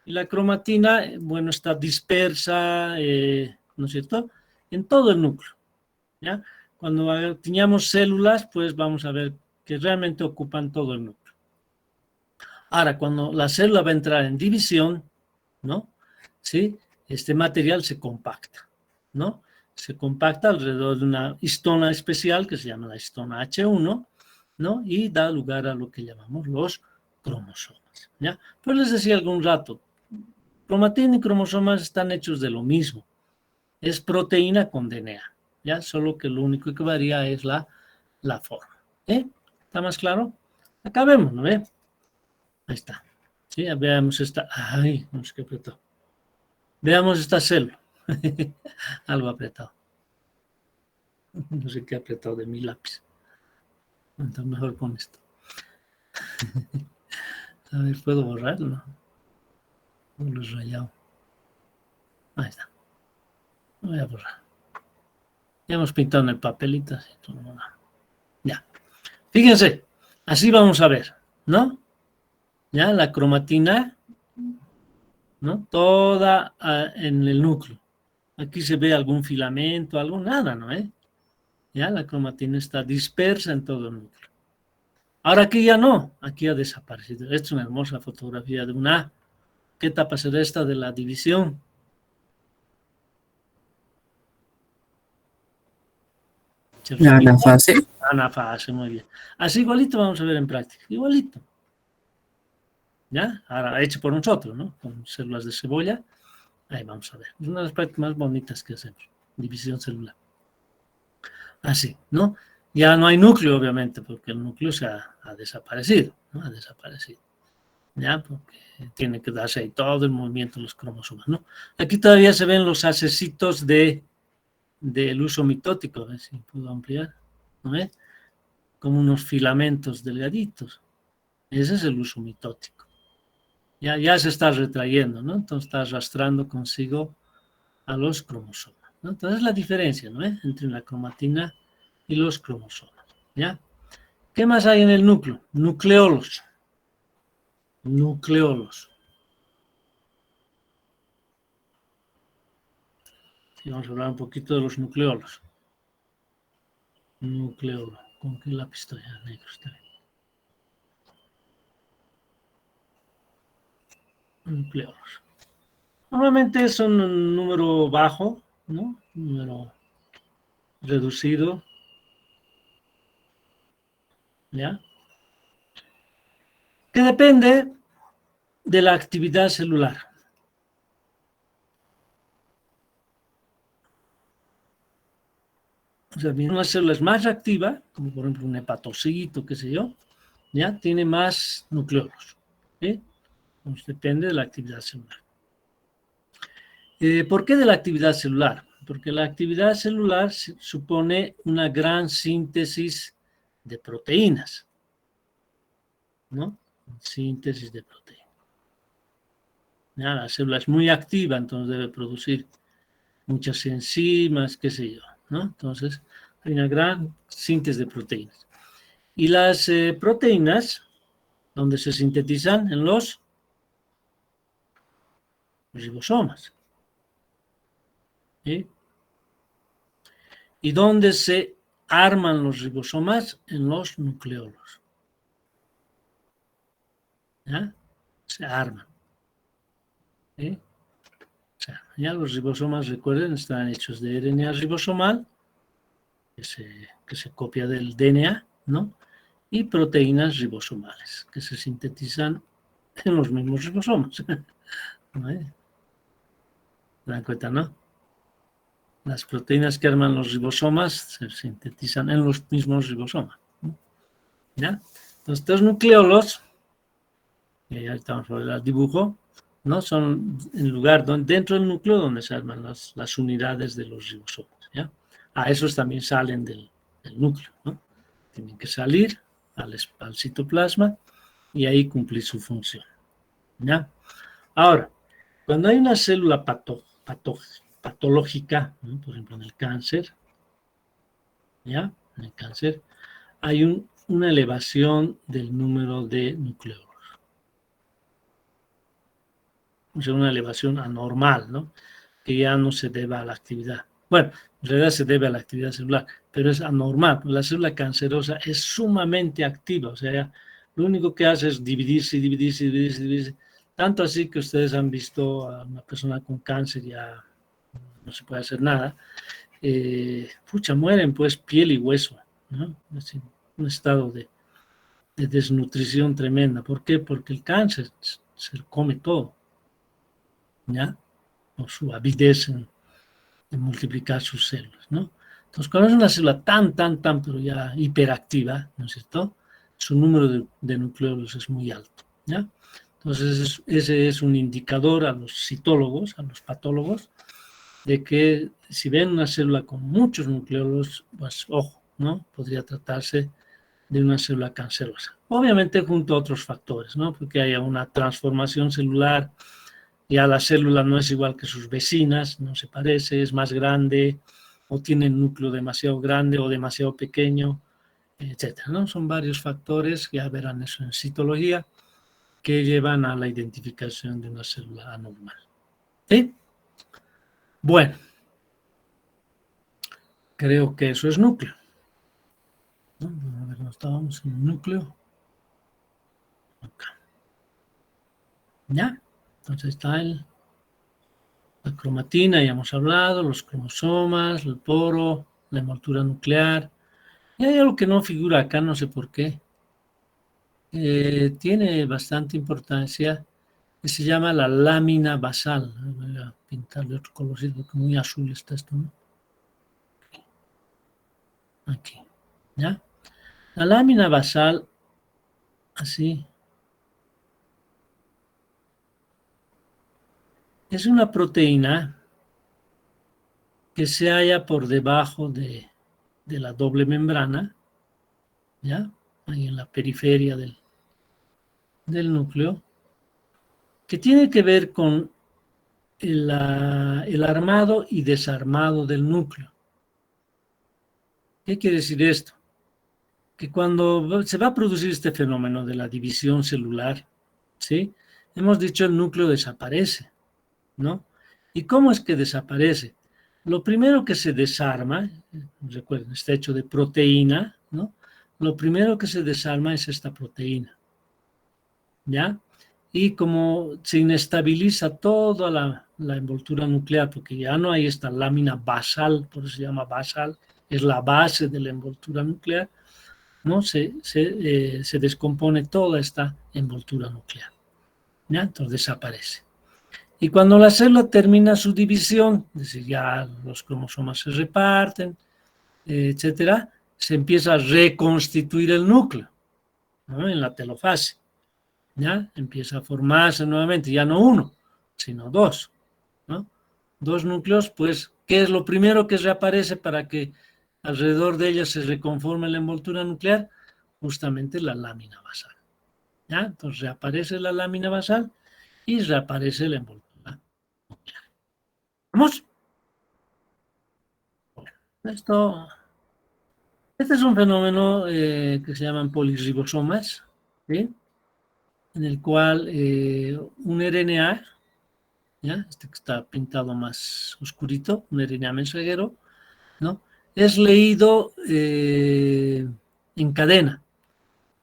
Y la cromatina, bueno, está dispersa, ¿no es cierto?, en todo el núcleo, ¿ya? Cuando teníamos células, pues vamos a ver que realmente ocupan todo el núcleo. Ahora, cuando la célula va a entrar en división, ¿no? ¿Sí? Este material se compacta, ¿no? Se compacta alrededor de una histona especial que se llama la histona H1, ¿no? Y da lugar a lo que llamamos los cromosomas, ¿ya? Pues les decía algún rato, cromatina y cromosomas están hechos de lo mismo. Es proteína con DNA, ¿ya? Solo que lo único que varía es la forma. ¿Está más claro? Acabemos, ¿no? Ahí está. Sí, veamos esta. Ay, no sé qué apretó. Veamos esta célula. Algo apretado. No sé qué ha apretado de mi lápiz. Entonces mejor con esto. A ver, ¿puedo borrarlo? No lo he rayado. Ahí está. Lo voy a borrar. Ya hemos pintado en el papelito. Así, ya. Fíjense, así vamos a ver, ¿no? Ya, la cromatina, ¿no? Toda en el núcleo. Aquí se ve algún filamento, algo, nada, ¿no? Ya, la cromatina está dispersa en todo el núcleo. Ahora aquí ya no, aquí ha desaparecido. Esta es una hermosa fotografía de una. ¿Qué etapa será esta de la división? La anafase. Anafase, muy bien. Así igualito vamos a ver en práctica, igualito. ¿Ya? Ahora hecho por nosotros, ¿no? Con células de cebolla. Ahí vamos a ver. Es una de las prácticas más bonitas que hacemos. División celular. Así, ¿no? Ya no hay núcleo, obviamente, porque el núcleo se ha desaparecido, ¿no? Ha desaparecido. ¿Ya? Porque tiene que darse ahí todo el movimiento de los cromosomas, ¿no? Aquí todavía se ven los hacecitos del uso mitótico. A ver si puedo ampliar. ¿No ve? Como unos filamentos delgaditos. Ese es el uso mitótico. Ya se está retrayendo, ¿no? Entonces está arrastrando consigo a los cromosomas, ¿no? Entonces la diferencia, ¿no? Entre la cromatina y los cromosomas, ¿ya? ¿Qué más hay en el núcleo? Nucleolos. Nucleolos. Sí, vamos a hablar un poquito de los nucleolos. Nucleolo. ¿Con qué lápiz estoy? Negro está bien. Nucleolos. Normalmente son un número bajo, ¿no? Un número reducido, ¿ya? Que depende de la actividad celular. O sea, una célula es más reactiva, como por ejemplo un hepatocito, qué sé yo, ya tiene más nucleolos. ¿Sí? Entonces depende de la actividad celular. ¿Por qué de la actividad celular? Porque la actividad celular supone una gran síntesis de proteínas, ¿no? Síntesis de proteínas. Ya, la célula es muy activa, entonces debe producir muchas enzimas, qué sé yo, ¿no? Entonces hay una gran síntesis de proteínas. Y las proteínas, ¿dónde se sintetizan? En los ribosomas. ¿Sí? ¿Y dónde se arman los ribosomas? En los nucleolos. ¿Ya? Se arman. ¿Sí? Ya los ribosomas, recuerden, están hechos de RNA ribosomal, que se copia del DNA, ¿no? Y proteínas ribosomales, que se sintetizan en los mismos ribosomas. ¿No? ¿Se dan cuenta, no? Las proteínas que arman los ribosomas se sintetizan en los mismos ribosomas, ¿no? ¿Ya? Entonces, estos nucleolos, y ahorita vamos a ver el dibujo, ¿no? Son en lugar dentro del núcleo donde se arman las unidades de los ribosomas, ¿ya? Esos también salen del núcleo, ¿no? Tienen que salir al citoplasma y ahí cumplir su función, ¿ya? Ahora, cuando hay una célula patológica, ¿no? Por ejemplo en el cáncer, ¿ya? En el cáncer hay una elevación del número de nucleolos. O sea, una elevación anormal, ¿no? Que ya no se deba a la actividad. Bueno, en realidad se debe a la actividad celular, pero es anormal. La célula cancerosa es sumamente activa, o sea, lo único que hace es dividirse, dividirse, dividirse, dividirse. Tanto así que ustedes han visto a una persona con cáncer, ya no se puede hacer nada. Mueren pues piel y hueso, ¿no? Es un estado de desnutrición tremenda. ¿Por qué? Porque el cáncer se come todo, ¿ya? O su avidez en multiplicar sus células, ¿no? Entonces, cuando es una célula tan, pero ya hiperactiva, ¿no es cierto? Su número de nucleolos es muy alto, ¿ya? Entonces, ese es un indicador a los citólogos, a los patólogos, de que si ven una célula con muchos nucleolos, pues ojo, ¿no? Podría tratarse de una célula cancerosa. Obviamente junto a otros factores, ¿no? Porque haya una transformación celular, ya la célula no es igual que sus vecinas, no se parece, es más grande, o tiene el núcleo demasiado grande o demasiado pequeño, etcétera, ¿no? Son varios factores, ya verán eso en citología, que llevan a la identificación de una célula anormal. ¿Sí? Bueno, creo que eso es núcleo. ¿No? A ver, no estábamos en el núcleo. Acá. ¿Ya? Entonces está la cromatina, ya hemos hablado, los cromosomas, el poro, la envoltura nuclear. Y hay algo que no figura acá, no sé por qué. Tiene bastante importancia, que se llama la lámina basal. Voy a pintarle otro colorcito, porque muy azul está esto, ¿no? Aquí, ¿ya? La lámina basal, así, es una proteína que se halla por debajo de la doble membrana, ¿ya? Ahí en la periferia del núcleo, que tiene que ver con el armado y desarmado del núcleo. ¿Qué quiere decir esto? Que cuando se va a producir este fenómeno de la división celular, ¿sí? Hemos dicho el núcleo desaparece, ¿no? ¿Y cómo es que desaparece? Lo primero que se desarma, recuerden, está hecho de proteína, ¿no? Lo primero que se desarma es esta proteína, ¿ya? Y como se inestabiliza toda la envoltura nuclear, porque ya no hay esta lámina basal, por eso se llama basal, es la base de la envoltura nuclear, ¿no? Se descompone toda esta envoltura nuclear, ¿ya? Entonces desaparece. Y cuando la célula termina su división, es decir, ya los cromosomas se reparten, etcétera, se empieza a reconstituir el núcleo, ¿no? En la telofase, ¿ya? Empieza a formarse nuevamente, ya no uno, sino dos, ¿no? Dos núcleos, pues, ¿qué es lo primero que reaparece para que alrededor de ellas se reconforme la envoltura nuclear? Justamente la lámina basal, ¿ya? Entonces reaparece la lámina basal y reaparece la envoltura nuclear. ¿Vamos? Bueno, este es un fenómeno que se llaman polirribosomas, ¿sí? En el cual un RNA, ¿ya? Este que está pintado más oscurito, un RNA mensajero, ¿no? Es leído en cadena,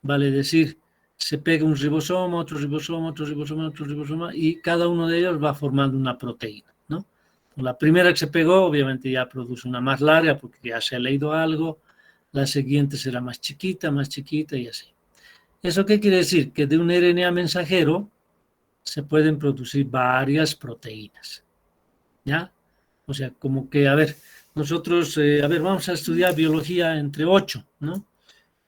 vale decir, se pega un ribosoma, otro ribosoma, otro ribosoma, otro ribosoma, y cada uno de ellos va formando una proteína, ¿no? La primera que se pegó, obviamente ya produce una más larga porque ya se ha leído algo, la siguiente será más chiquita y así. ¿Eso qué quiere decir? Que de un RNA mensajero se pueden producir varias proteínas, ¿ya? O sea, como que, a ver, nosotros, vamos a estudiar biología entre 8, ¿no?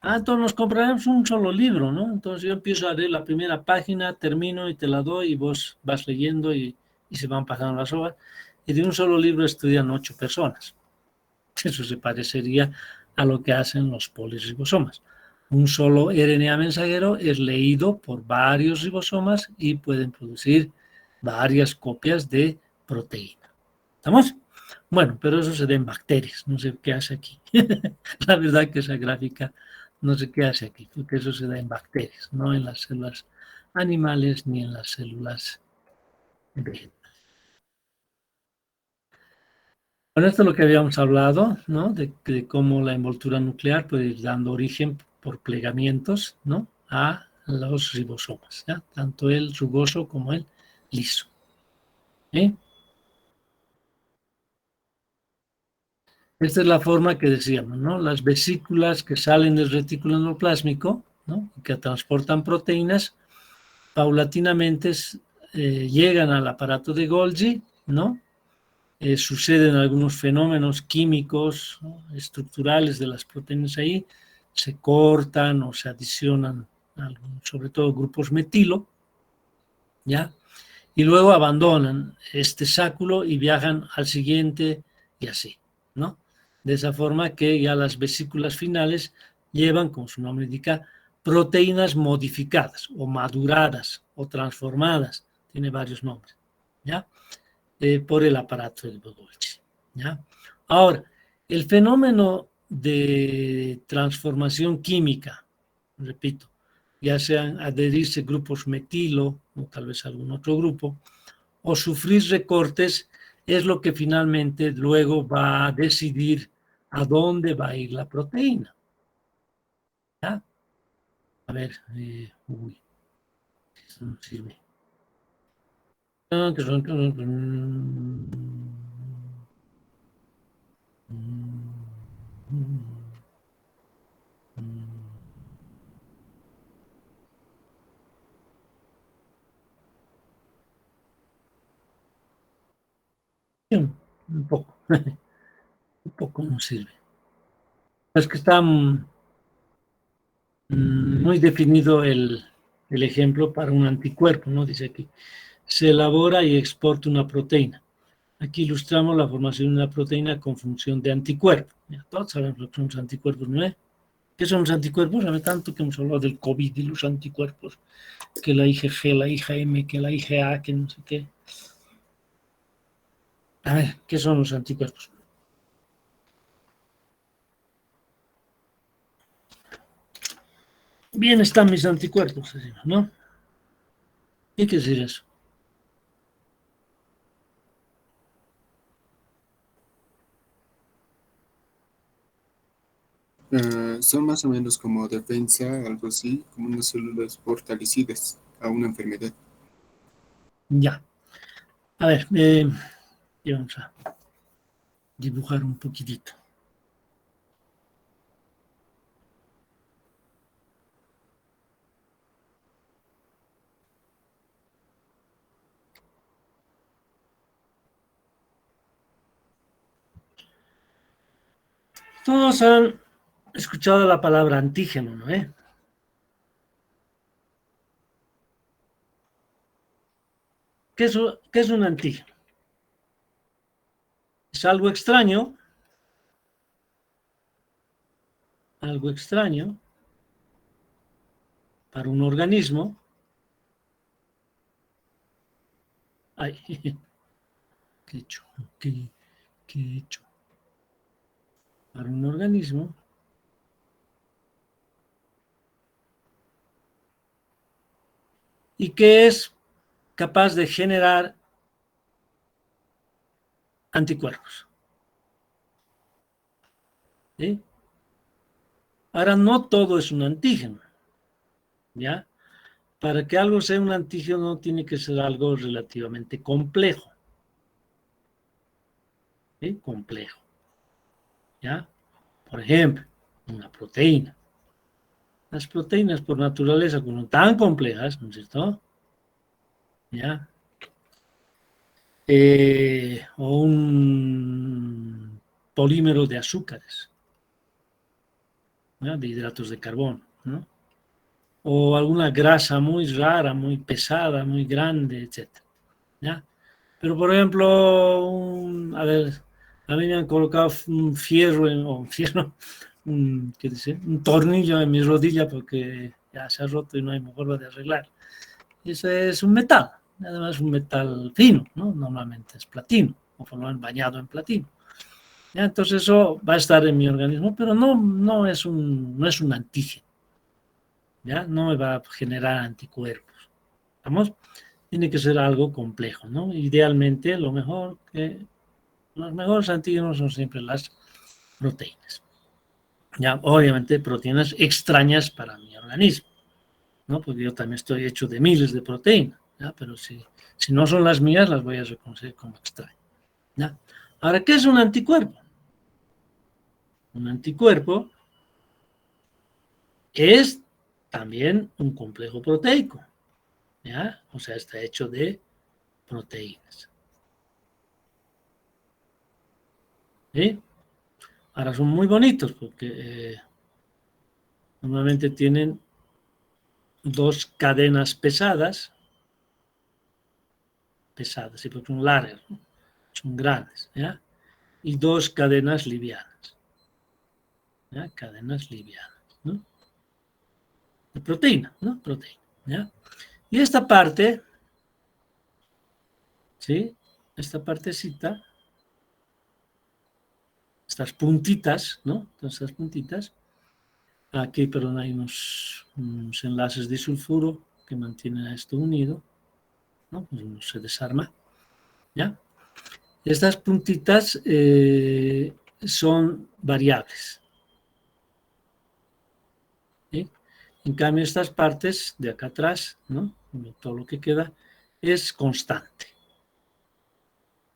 Entonces nos compraremos un solo libro, ¿no? Entonces yo empiezo a leer la primera página, termino y te la doy y vos vas leyendo y se van pasando las hojas. Y de un solo libro estudian 8 personas. Eso se parecería a lo que hacen los poliribosomas. Un solo RNA mensajero es leído por varios ribosomas y pueden producir varias copias de proteína. ¿Estamos? Bueno, pero eso se da en bacterias, no sé qué hace aquí. La verdad que esa gráfica no sé qué hace aquí, porque eso se da en bacterias, no en las células animales ni en las células vegetales. Bueno, esto es lo que habíamos hablado, ¿no? De cómo la envoltura nuclear puede ir dando origen por plegamientos, ¿no? A los ribosomas, ¿ya? Tanto el rugoso como el liso. ¿Eh? Esta es la forma que decíamos, ¿no? Las vesículas que salen del retículo endoplásmico, ¿no? Que transportan proteínas, paulatinamente llegan al aparato de Golgi, ¿no? Suceden algunos fenómenos químicos, ¿no? Estructurales de las proteínas ahí, se cortan o se adicionan, sobre todo grupos metilo, ¿ya? Y luego abandonan este sáculo y viajan al siguiente y así, ¿no? De esa forma que ya las vesículas finales llevan, como su nombre indica, proteínas modificadas o maduradas o transformadas, tiene varios nombres, ¿ya? Por el aparato del Golgi, ¿ya? Ahora, el fenómeno de transformación química, repito, ya sean adherirse grupos metilo o tal vez algún otro grupo, o sufrir recortes, es lo que finalmente luego va a decidir a dónde va a ir la proteína. ¿Ya? A ver, eso no sirve. Un poco, un poco no sirve. Es que está muy definido el ejemplo para un anticuerpo, ¿no? Dice aquí, se elabora y exporta una proteína. Aquí ilustramos la formación de una proteína con función de anticuerpo. Ya, todos sabemos lo que son los anticuerpos, ¿no es? ¿Qué son los anticuerpos? Sabe tanto que hemos hablado del COVID y los anticuerpos, que la IgG, la IgM, que la IgA, que no sé qué. A ver, ¿qué son los anticuerpos? Bien están mis anticuerpos, ¿no? ¿Qué quiere decir eso? Son más o menos como defensa, algo así, como unas células fortalecidas a una enfermedad. Ya. A ver, vamos a dibujar un poquitito. Todos han escuchado la palabra antígeno, ¿no? ¿Qué es un antígeno? Es algo extraño para un organismo. Ay, ¿qué he hecho? ¿Qué he hecho? Para un organismo y que es capaz de generar anticuerpos. ¿Sí? Ahora, no todo es un antígeno, ¿ya? Para que algo sea un antígeno tiene que ser algo relativamente complejo. ¿Sí? Complejo, ¿ya? Por ejemplo, una proteína. Las proteínas por naturaleza, como son tan complejas, ¿no es cierto? ¿Ya? O un polímero de azúcares. ¿no? De hidratos de carbono, ¿no? O alguna grasa muy rara, muy pesada, muy grande, etc. ¿Ya? Pero, por ejemplo, a ver, a mí me han colocado un fierro, ¿qué dice? Un tornillo en mi rodilla porque ya se ha roto y no hay forma de arreglar. Eso es un metal, además un metal fino, ¿no? Normalmente es platino, o por lo menos bañado en platino. ¿Ya? Entonces eso va a estar en mi organismo, pero no es un antígeno. ¿Ya? No me va a generar anticuerpos. ¿Vamos? Tiene que ser algo complejo, ¿no? Idealmente, los mejores antígenos son siempre las proteínas. Ya, obviamente, proteínas extrañas para mi organismo, ¿no? Porque yo también estoy hecho de miles de proteínas, ¿ya? Pero si no son las mías, las voy a reconocer como extrañas. ¿Ya? Ahora, ¿qué es un anticuerpo? Un anticuerpo es también un complejo proteico, ¿ya? O sea, está hecho de proteínas. ¿Sí? Ahora son muy bonitos porque normalmente tienen dos cadenas pesadas, sí, porque son largas, ¿no? Son grandes, ¿ya? Y dos cadenas livianas, ¿ya? Cadenas livianas, ¿no? De proteína, ¿no? Proteína, ¿ya? Y esta parte, ¿sí? Esta partecita, estas puntitas, ¿no? Estas puntitas, aquí, perdón, hay unos enlaces de sulfuro que mantienen a esto unido, ¿no? Pues no se desarma, ¿ya? Estas puntitas son variables, ¿sí? En cambio, estas partes de acá atrás, ¿no? Todo lo que queda es constante.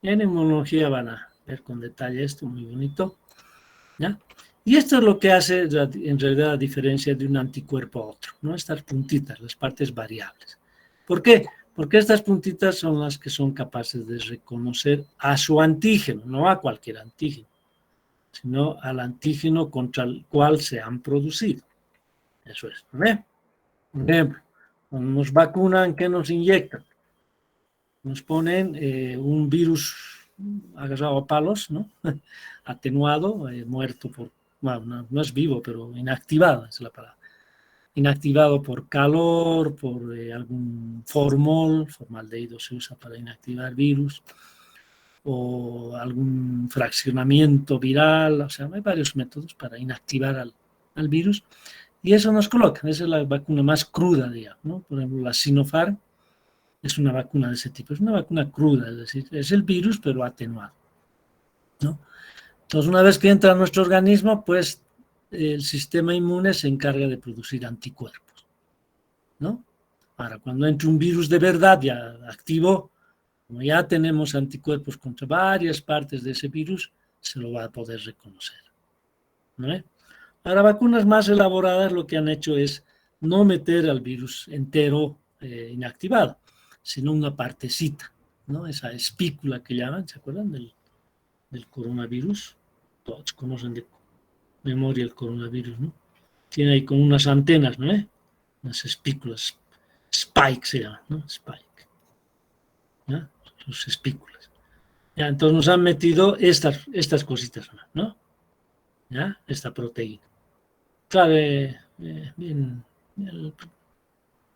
En inmunología van a ver con detalle esto, muy bonito, ¿ya? Y esto es lo que hace en realidad la diferencia de un anticuerpo a otro, ¿no? Estas puntitas, las partes variables. ¿Por qué? Porque estas puntitas son las que son capaces de reconocer a su antígeno, no a cualquier antígeno, sino al antígeno contra el cual se han producido. Eso es, ¿no? Por ejemplo, cuando nos vacunan, ¿qué nos inyectan? Nos ponen un virus agarrado a palos, ¿no? Atenuado, muerto por, bueno, no es vivo, pero inactivado es la palabra. Inactivado por calor, por algún formaldehído se usa para inactivar virus, o algún fraccionamiento viral, o sea, hay varios métodos para inactivar al virus, y eso nos coloca, esa es la vacuna más cruda, digamos, ¿no? Por ejemplo, la Sinopharm es una vacuna de ese tipo, es una vacuna cruda, es decir, es el virus pero atenuado, ¿no? Entonces, una vez que entra a nuestro organismo, pues el sistema inmune se encarga de producir anticuerpos, ¿no? Ahora, cuando entre un virus de verdad ya activo, como ya tenemos anticuerpos contra varias partes de ese virus, se lo va a poder reconocer, ¿no? Ahora, vacunas más elaboradas lo que han hecho es no meter al virus entero inactivado, sino una partecita, ¿no? Esa espícula que llaman, ¿se acuerdan del coronavirus? Todos conocen de memoria el coronavirus, ¿no? Tiene ahí como unas antenas, ¿no? Unas espículas, spike se llama, ¿no? Spike, ¿no? Sus espículas. Ya, entonces nos han metido estas cositas, ¿no? ¿Ya? Esta proteína. Claro,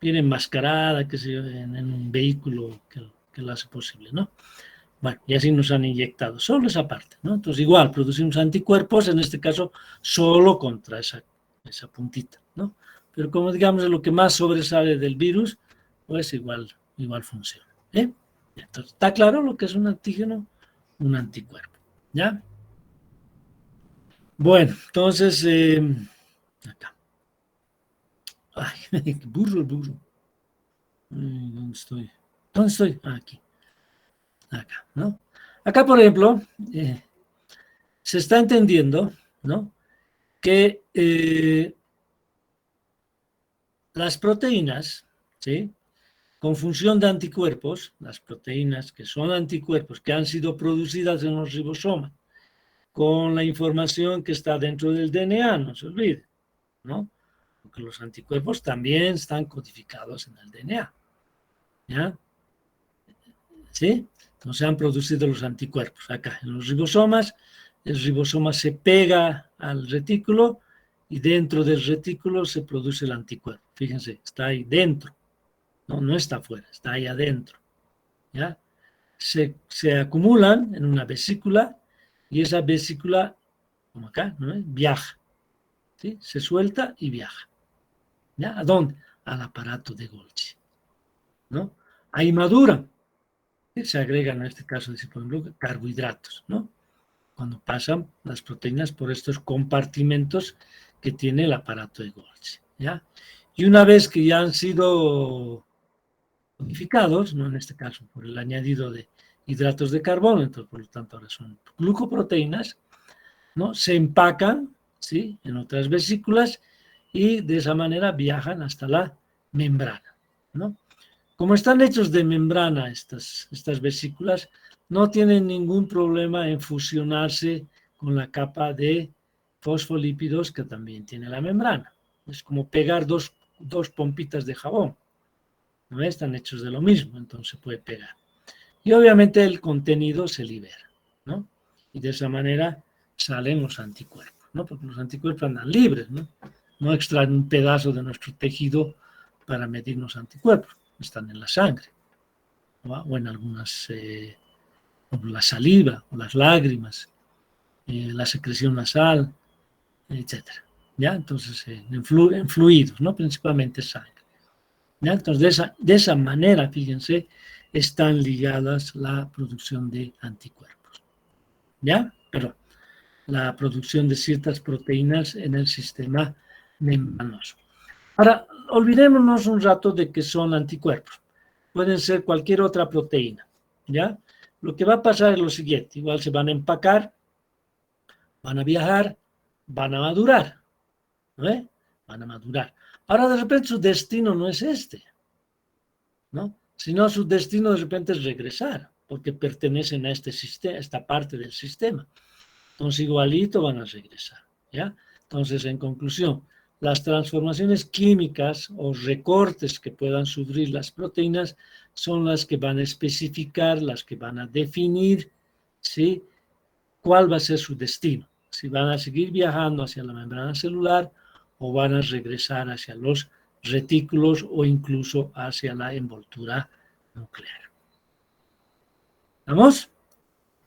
bien enmascarada, que sé yo, en un vehículo que lo hace posible, ¿no? Bueno, y así nos han inyectado solo esa parte, ¿no? Entonces, igual, producimos anticuerpos, en este caso, solo contra esa puntita, ¿no? Pero como digamos es lo que más sobresale del virus, pues igual funciona, ¿eh? Entonces, ¿está claro lo que es un antígeno? Un anticuerpo, ¿ya? Bueno, entonces, acá. Ay, qué burro el burro. ¿Dónde estoy? ¿Dónde estoy? Aquí. Acá, ¿no? Acá, por ejemplo, se está entendiendo, ¿no? Que las proteínas, ¿sí? Con función de anticuerpos, las proteínas que son anticuerpos, que han sido producidas en los ribosomas, con la información que está dentro del DNA, no se olvide, ¿no? Porque los anticuerpos también están codificados en el DNA, ¿ya? ¿Sí? Entonces se han producido los anticuerpos acá en los ribosomas. El ribosoma se pega al retículo y dentro del retículo se produce el anticuerpo. Fíjense, está ahí dentro, no está afuera, está ahí adentro, ¿ya? Se acumulan en una vesícula y esa vesícula, como acá, ¿no? Viaja, ¿sí? Se suelta y viaja, ¿ya? ¿A dónde? Al aparato de Golgi, ¿no? Ahí maduran, ¿sí? Se agregan, en este caso, por ejemplo, carbohidratos, ¿no? Cuando pasan las proteínas por estos compartimentos que tiene el aparato de Golgi, ¿ya? Y una vez que ya han sido modificados, ¿no? En este caso por el añadido de hidratos de carbono, entonces por lo tanto ahora son glucoproteínas, ¿no? Se empacan, ¿sí? En otras vesículas y de esa manera viajan hasta la membrana, ¿no? Como están hechos de membrana estas vesículas, no tienen ningún problema en fusionarse con la capa de fosfolípidos que también tiene la membrana. Es como pegar dos pompitas de jabón, ¿no? Están hechos de lo mismo, entonces se puede pegar. Y obviamente el contenido se libera, ¿no? Y de esa manera salen los anticuerpos, ¿no? Porque los anticuerpos andan libres, ¿no? No extraen un pedazo de nuestro tejido para medirnos anticuerpos, están en la sangre, ¿no? O en algunas, como la saliva o las lágrimas, la secreción nasal, etcétera, ¿ya? Entonces, en fluidos, ¿no? Principalmente sangre. ¿Ya? Entonces, de esa manera, fíjense, están ligadas la producción de anticuerpos, ¿ya? Perdón, la producción de ciertas proteínas en el sistema membranoso. Ahora, olvidémonos un rato de que son anticuerpos. Pueden ser cualquier otra proteína, ¿ya? Lo que va a pasar es lo siguiente, igual se van a empacar, van a viajar, van a madurar, ¿no? Van a madurar. Ahora, de repente, su destino no es este, ¿no? Sino su destino de repente es regresar, porque pertenecen a este sistema, a esta parte del sistema. Entonces, igualito van a regresar, ¿ya? Entonces, en conclusión, las transformaciones químicas o recortes que puedan sufrir las proteínas son las que van a especificar, las que van a definir, ¿sí? Cuál va a ser su destino. Si van a seguir viajando hacia la membrana celular o van a regresar hacia los retículos o incluso hacia la envoltura nuclear. ¿Vamos?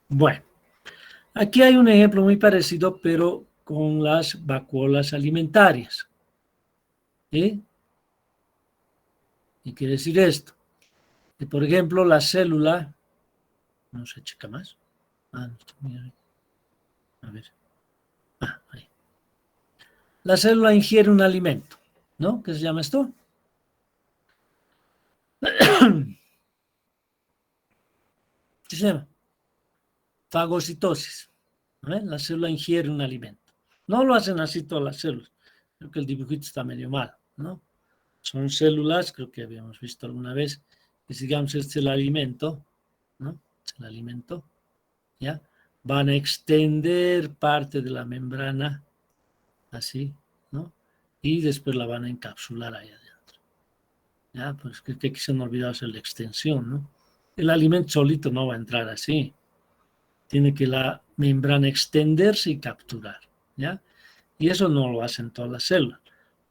Bueno, aquí hay un ejemplo muy parecido, pero con las vacuolas alimentarias. ¿Sí? ¿Y quiere decir esto? Que, por ejemplo, la célula, no se checa más. No, a ver. Ahí. La célula ingiere un alimento, ¿no? ¿Qué se llama esto? ¿Qué se llama? Fagocitosis. ¿No? La célula ingiere un alimento. No lo hacen así todas las células. Creo que el dibujito está medio mal, ¿no? Son células, creo que habíamos visto alguna vez, que digamos este es el alimento, ¿no? Es el alimento, ¿ya? Van a extender parte de la membrana, así, ¿no? Y después la van a encapsular ahí adentro. ¿Ya? Pues que aquí se han olvidado hacer la extensión, ¿no? El alimento solito no va a entrar así. Tiene que la membrana extenderse y capturar, ¿ya? Y eso no lo hacen todas las células.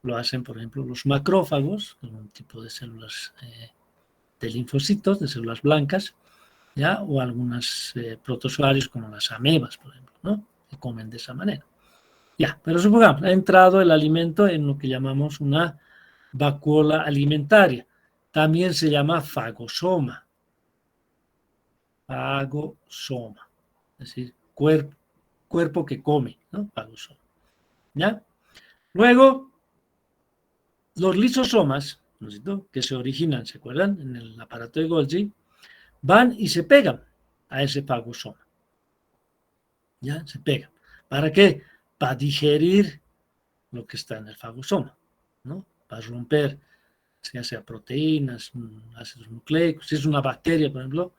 Lo hacen, por ejemplo, los macrófagos, un tipo de células de linfocitos, de células blancas, ¿ya? O algunos protozoarios como las amebas, por ejemplo, ¿no? Que comen de esa manera. Ya, pero supongamos, ha entrado el alimento en lo que llamamos una vacuola alimentaria. También se llama fagosoma. Fagosoma. Es decir, cuerpo que come, ¿no? Fagosoma. ¿Ya? Luego, los lisosomas, ¿no es cierto?, que se originan, ¿se acuerdan?, en el aparato de Golgi, van y se pegan a ese fagosoma. ¿Ya? Se pegan. ¿Para qué? Para digerir lo que está en el fagosoma, ¿no? Para romper, ya sea proteínas, ácidos nucleicos. Si es una bacteria, por ejemplo,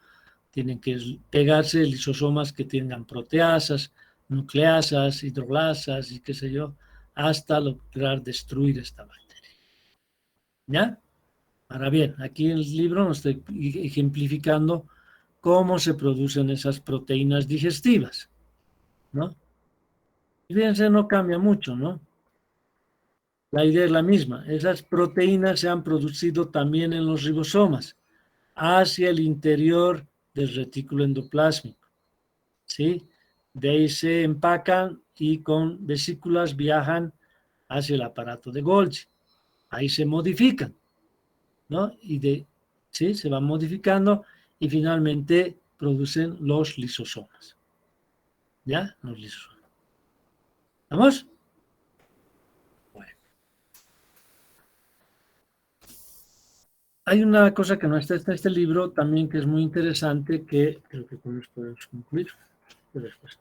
tienen que pegarse lisosomas que tengan proteasas, nucleasas, hidrolasas y qué sé yo, hasta lograr destruir esta bacteria. ¿Ya? Ahora bien, aquí en el libro nos estoy ejemplificando cómo se producen esas proteínas digestivas, ¿no? Y fíjense, no cambia mucho, ¿no? La idea es la misma. Esas proteínas se han producido también en los ribosomas, hacia el interior del retículo endoplásmico, ¿sí? De ahí se empacan y con vesículas viajan hacia el aparato de Golgi. Ahí se modifican, ¿no? ¿sí? Se van modificando y finalmente producen los lisosomas. ¿Ya? Los lisosomas. ¿Vamos? Bueno. Hay una cosa que no está en este libro también que es muy interesante, que creo que con esto podemos concluir. Pero después,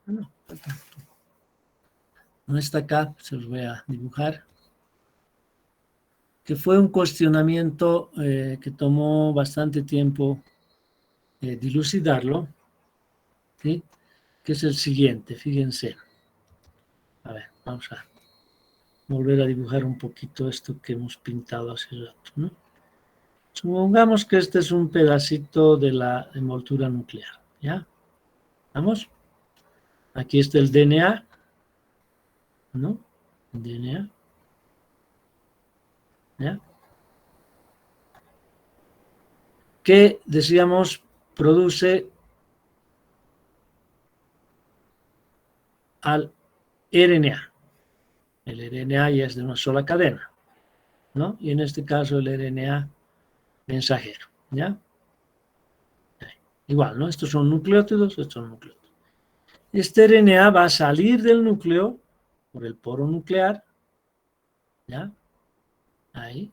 no está acá, se los voy a dibujar. Que fue un cuestionamiento que tomó bastante tiempo dilucidarlo, ¿sí? Que es el siguiente, fíjense. A ver, vamos a volver a dibujar un poquito esto que hemos pintado hace rato, ¿no? Supongamos que este es un pedacito de la envoltura nuclear, ¿ya? ¿Vamos? Aquí está el DNA, ¿no? El DNA, ¿ya? Que, decíamos, produce al RNA. El RNA ya es de una sola cadena, ¿no? Y en este caso el RNA mensajero, ¿ya? Igual, ¿no? Estos son nucleótidos, estos son nucleótidos. Este RNA va a salir del núcleo por el poro nuclear, ¿ya? Ahí.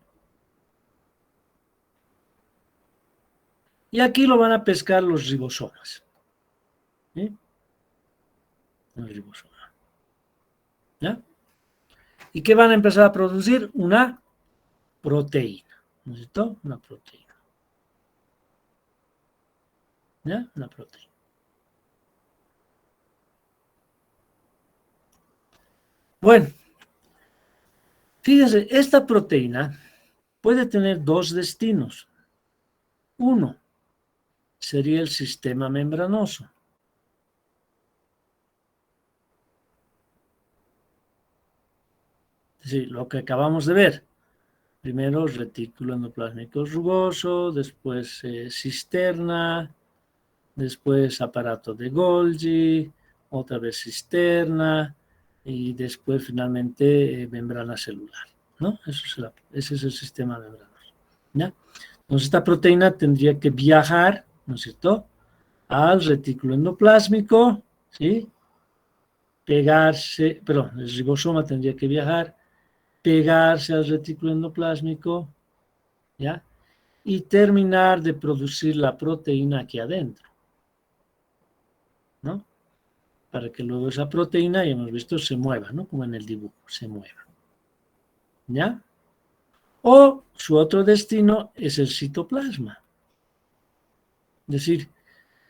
Y aquí lo van a pescar los ribosomas. ¿Sí? El ribosoma. ¿Ya? ¿Y qué van a empezar a producir? Una proteína. ¿No es cierto? Una proteína. ¿Ya? Una proteína. Bueno, fíjense, esta proteína puede tener dos destinos. Uno sería el sistema membranoso. Es decir, lo que acabamos de ver. Primero retículo endoplásmico rugoso, después cisterna, después aparato de Golgi, otra vez cisterna y después finalmente membrana celular, ¿no? Ese es el sistema membranoso, ¿ya? Entonces esta proteína tendría que viajar, ¿no es cierto?, al retículo endoplásmico, ¿sí? Pegarse, perdón, el ribosoma tendría que viajar, pegarse al retículo endoplásmico, ¿ya? Y terminar de producir la proteína aquí adentro, ¿no? Para que luego esa proteína, ya hemos visto, se mueva, ¿no? Como en el dibujo, se mueva, ¿ya? O su otro destino es el citoplasma. Es decir,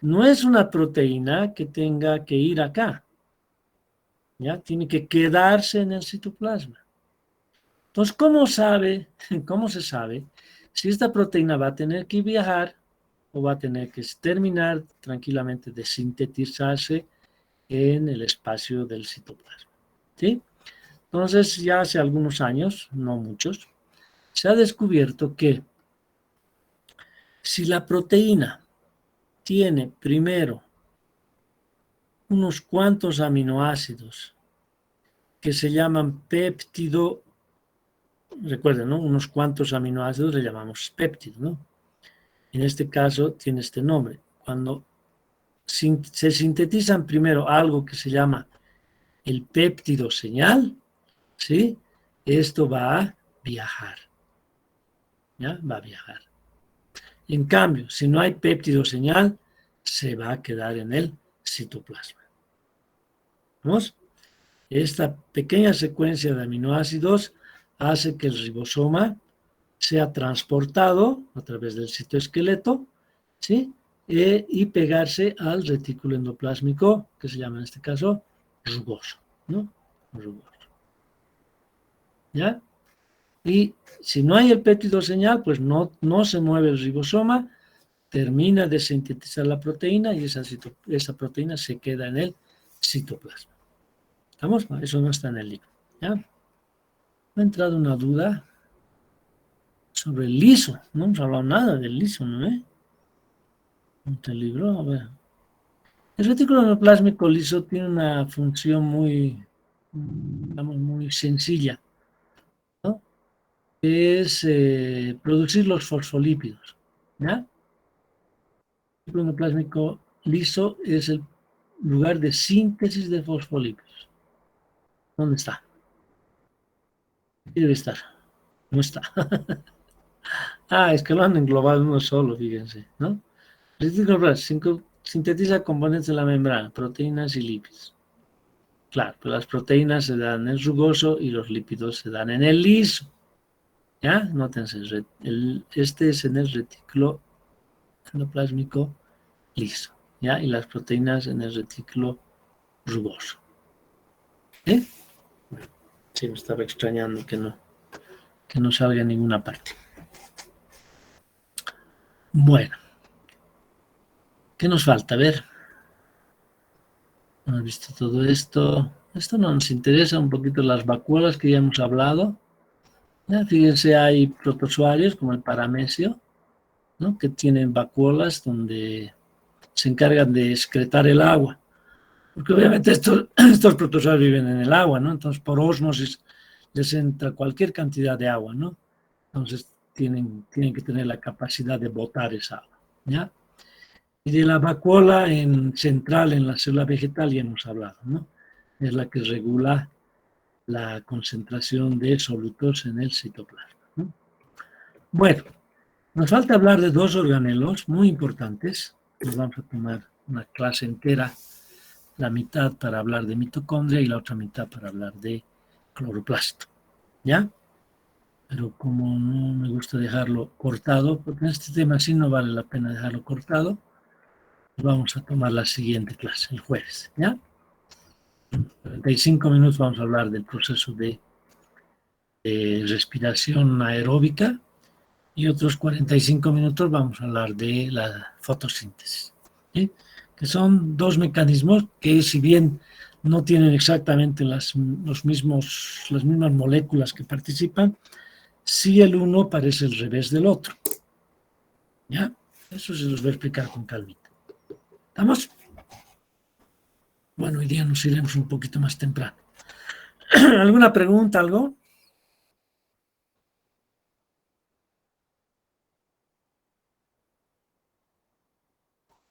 no es una proteína que tenga que ir acá, ¿ya? Tiene que quedarse en el citoplasma. Entonces, ¿cómo se sabe si esta proteína va a tener que viajar o va a tener que terminar tranquilamente de sintetizarse en el espacio del citoplasma? ¿Sí? Entonces, ya hace algunos años, no muchos, se ha descubierto que si la proteína tiene primero unos cuantos aminoácidos que se llaman péptido, recuerden, ¿no? Unos cuantos aminoácidos le llamamos péptido, ¿no? En este caso tiene este nombre. Cuando se sintetizan primero algo que se llama el péptido señal, ¿sí? Esto va a viajar, ¿ya? Va a viajar. En cambio, si no hay péptido señal, se va a quedar en el citoplasma. ¿Vamos? Esta pequeña secuencia de aminoácidos hace que el ribosoma sea transportado a través del citoesqueleto, ¿sí? Y pegarse al retículo endoplásmico, que se llama en este caso rugoso, ¿no? Rugoso. ¿ya? Y si no hay el péptido señal, pues no se mueve el ribosoma, termina de sintetizar la proteína y esa proteína se queda en el citoplasma. ¿Estamos? Eso no está en el libro, ¿ya? Me ha entrado una duda sobre el liso. No hemos hablado nada del liso, ¿no? ¿En el libro? A ver. El retículo endoplásmico liso tiene una función muy, digamos, muy sencilla, ¿no? Es producir los fosfolípidos, ¿ya? El retículo endoplásmico liso es el lugar de síntesis de fosfolípidos. ¿Dónde está? Aquí debe estar. No está. Es que lo han englobado en uno solo, fíjense, ¿no? El retículo endoplásmico sintetiza componentes de la membrana, proteínas y lípidos. Claro, pues las proteínas se dan en el rugoso y los lípidos se dan en el liso. ¿Ya? Nótense, este es en el retículo endoplásmico liso. ¿Ya? Y las proteínas en el retículo rugoso. ¿Sí? Sí, me estaba extrañando que no salga en ninguna parte. Bueno. ¿Qué nos falta? A ver. Hemos visto todo esto. Esto no nos interesa un poquito las vacuolas que ya hemos hablado. ¿Ya? Fíjense, hay protozoarios como el paramesio, ¿no? Que tienen vacuolas donde se encargan de excretar el agua. Porque obviamente estos protozoarios viven en el agua, ¿no? Entonces, por ósmosis les entra cualquier cantidad de agua, ¿no? Entonces, tienen que tener la capacidad de botar esa agua, ¿ya? Y de la vacuola central en la célula vegetal ya hemos hablado, ¿no? Es la que regula la concentración de solutos en el citoplasma, ¿no? Bueno, nos falta hablar de dos organelos muy importantes. Nos vamos a tomar una clase entera, la mitad para hablar de mitocondria y la otra mitad para hablar de cloroplasto, ¿ya? Pero como no me gusta dejarlo cortado, porque en este tema sí no vale la pena dejarlo cortado, vamos a tomar la siguiente clase, el jueves, ¿ya? En 45 minutos vamos a hablar del proceso de respiración aeróbica y otros 45 minutos vamos a hablar de la fotosíntesis, ¿sí? Que son dos mecanismos que, si bien no tienen exactamente las mismas moléculas que participan, sí el uno parece el revés del otro, ¿ya? Eso se los voy a explicar con calmita. ¿Estamos? Bueno, hoy día nos iremos un poquito más temprano. ¿Alguna pregunta, algo?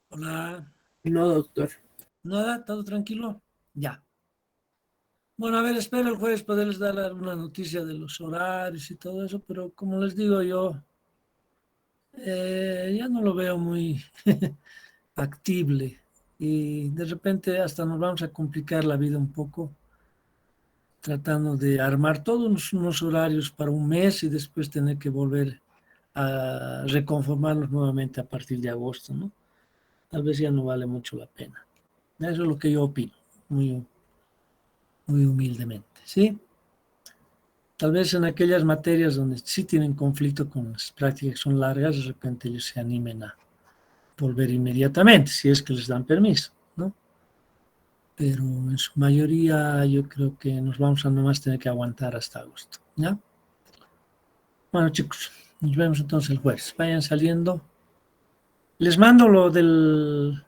Hola. No, doctor. ¿Nada? ¿Todo tranquilo? Ya. Bueno, a ver, espero el jueves poderles dar alguna noticia de los horarios y todo eso, pero como les digo yo, ya no lo veo muy factible y de repente hasta nos vamos a complicar la vida un poco tratando de armar todos unos horarios para un mes y después tener que volver a reconformarnos nuevamente a partir de agosto, ¿no? Tal vez ya no vale mucho la pena. Eso es lo que yo opino, muy, muy humildemente, ¿sí? Tal vez en aquellas materias donde sí tienen conflicto con las prácticas que son largas, de repente ellos se animen a volver inmediatamente, si es que les dan permiso, ¿no? Pero en su mayoría yo creo que nos vamos a nomás tener que aguantar hasta agosto, ¿ya? Bueno, chicos, nos vemos entonces el jueves. Vayan saliendo. Les mando lo del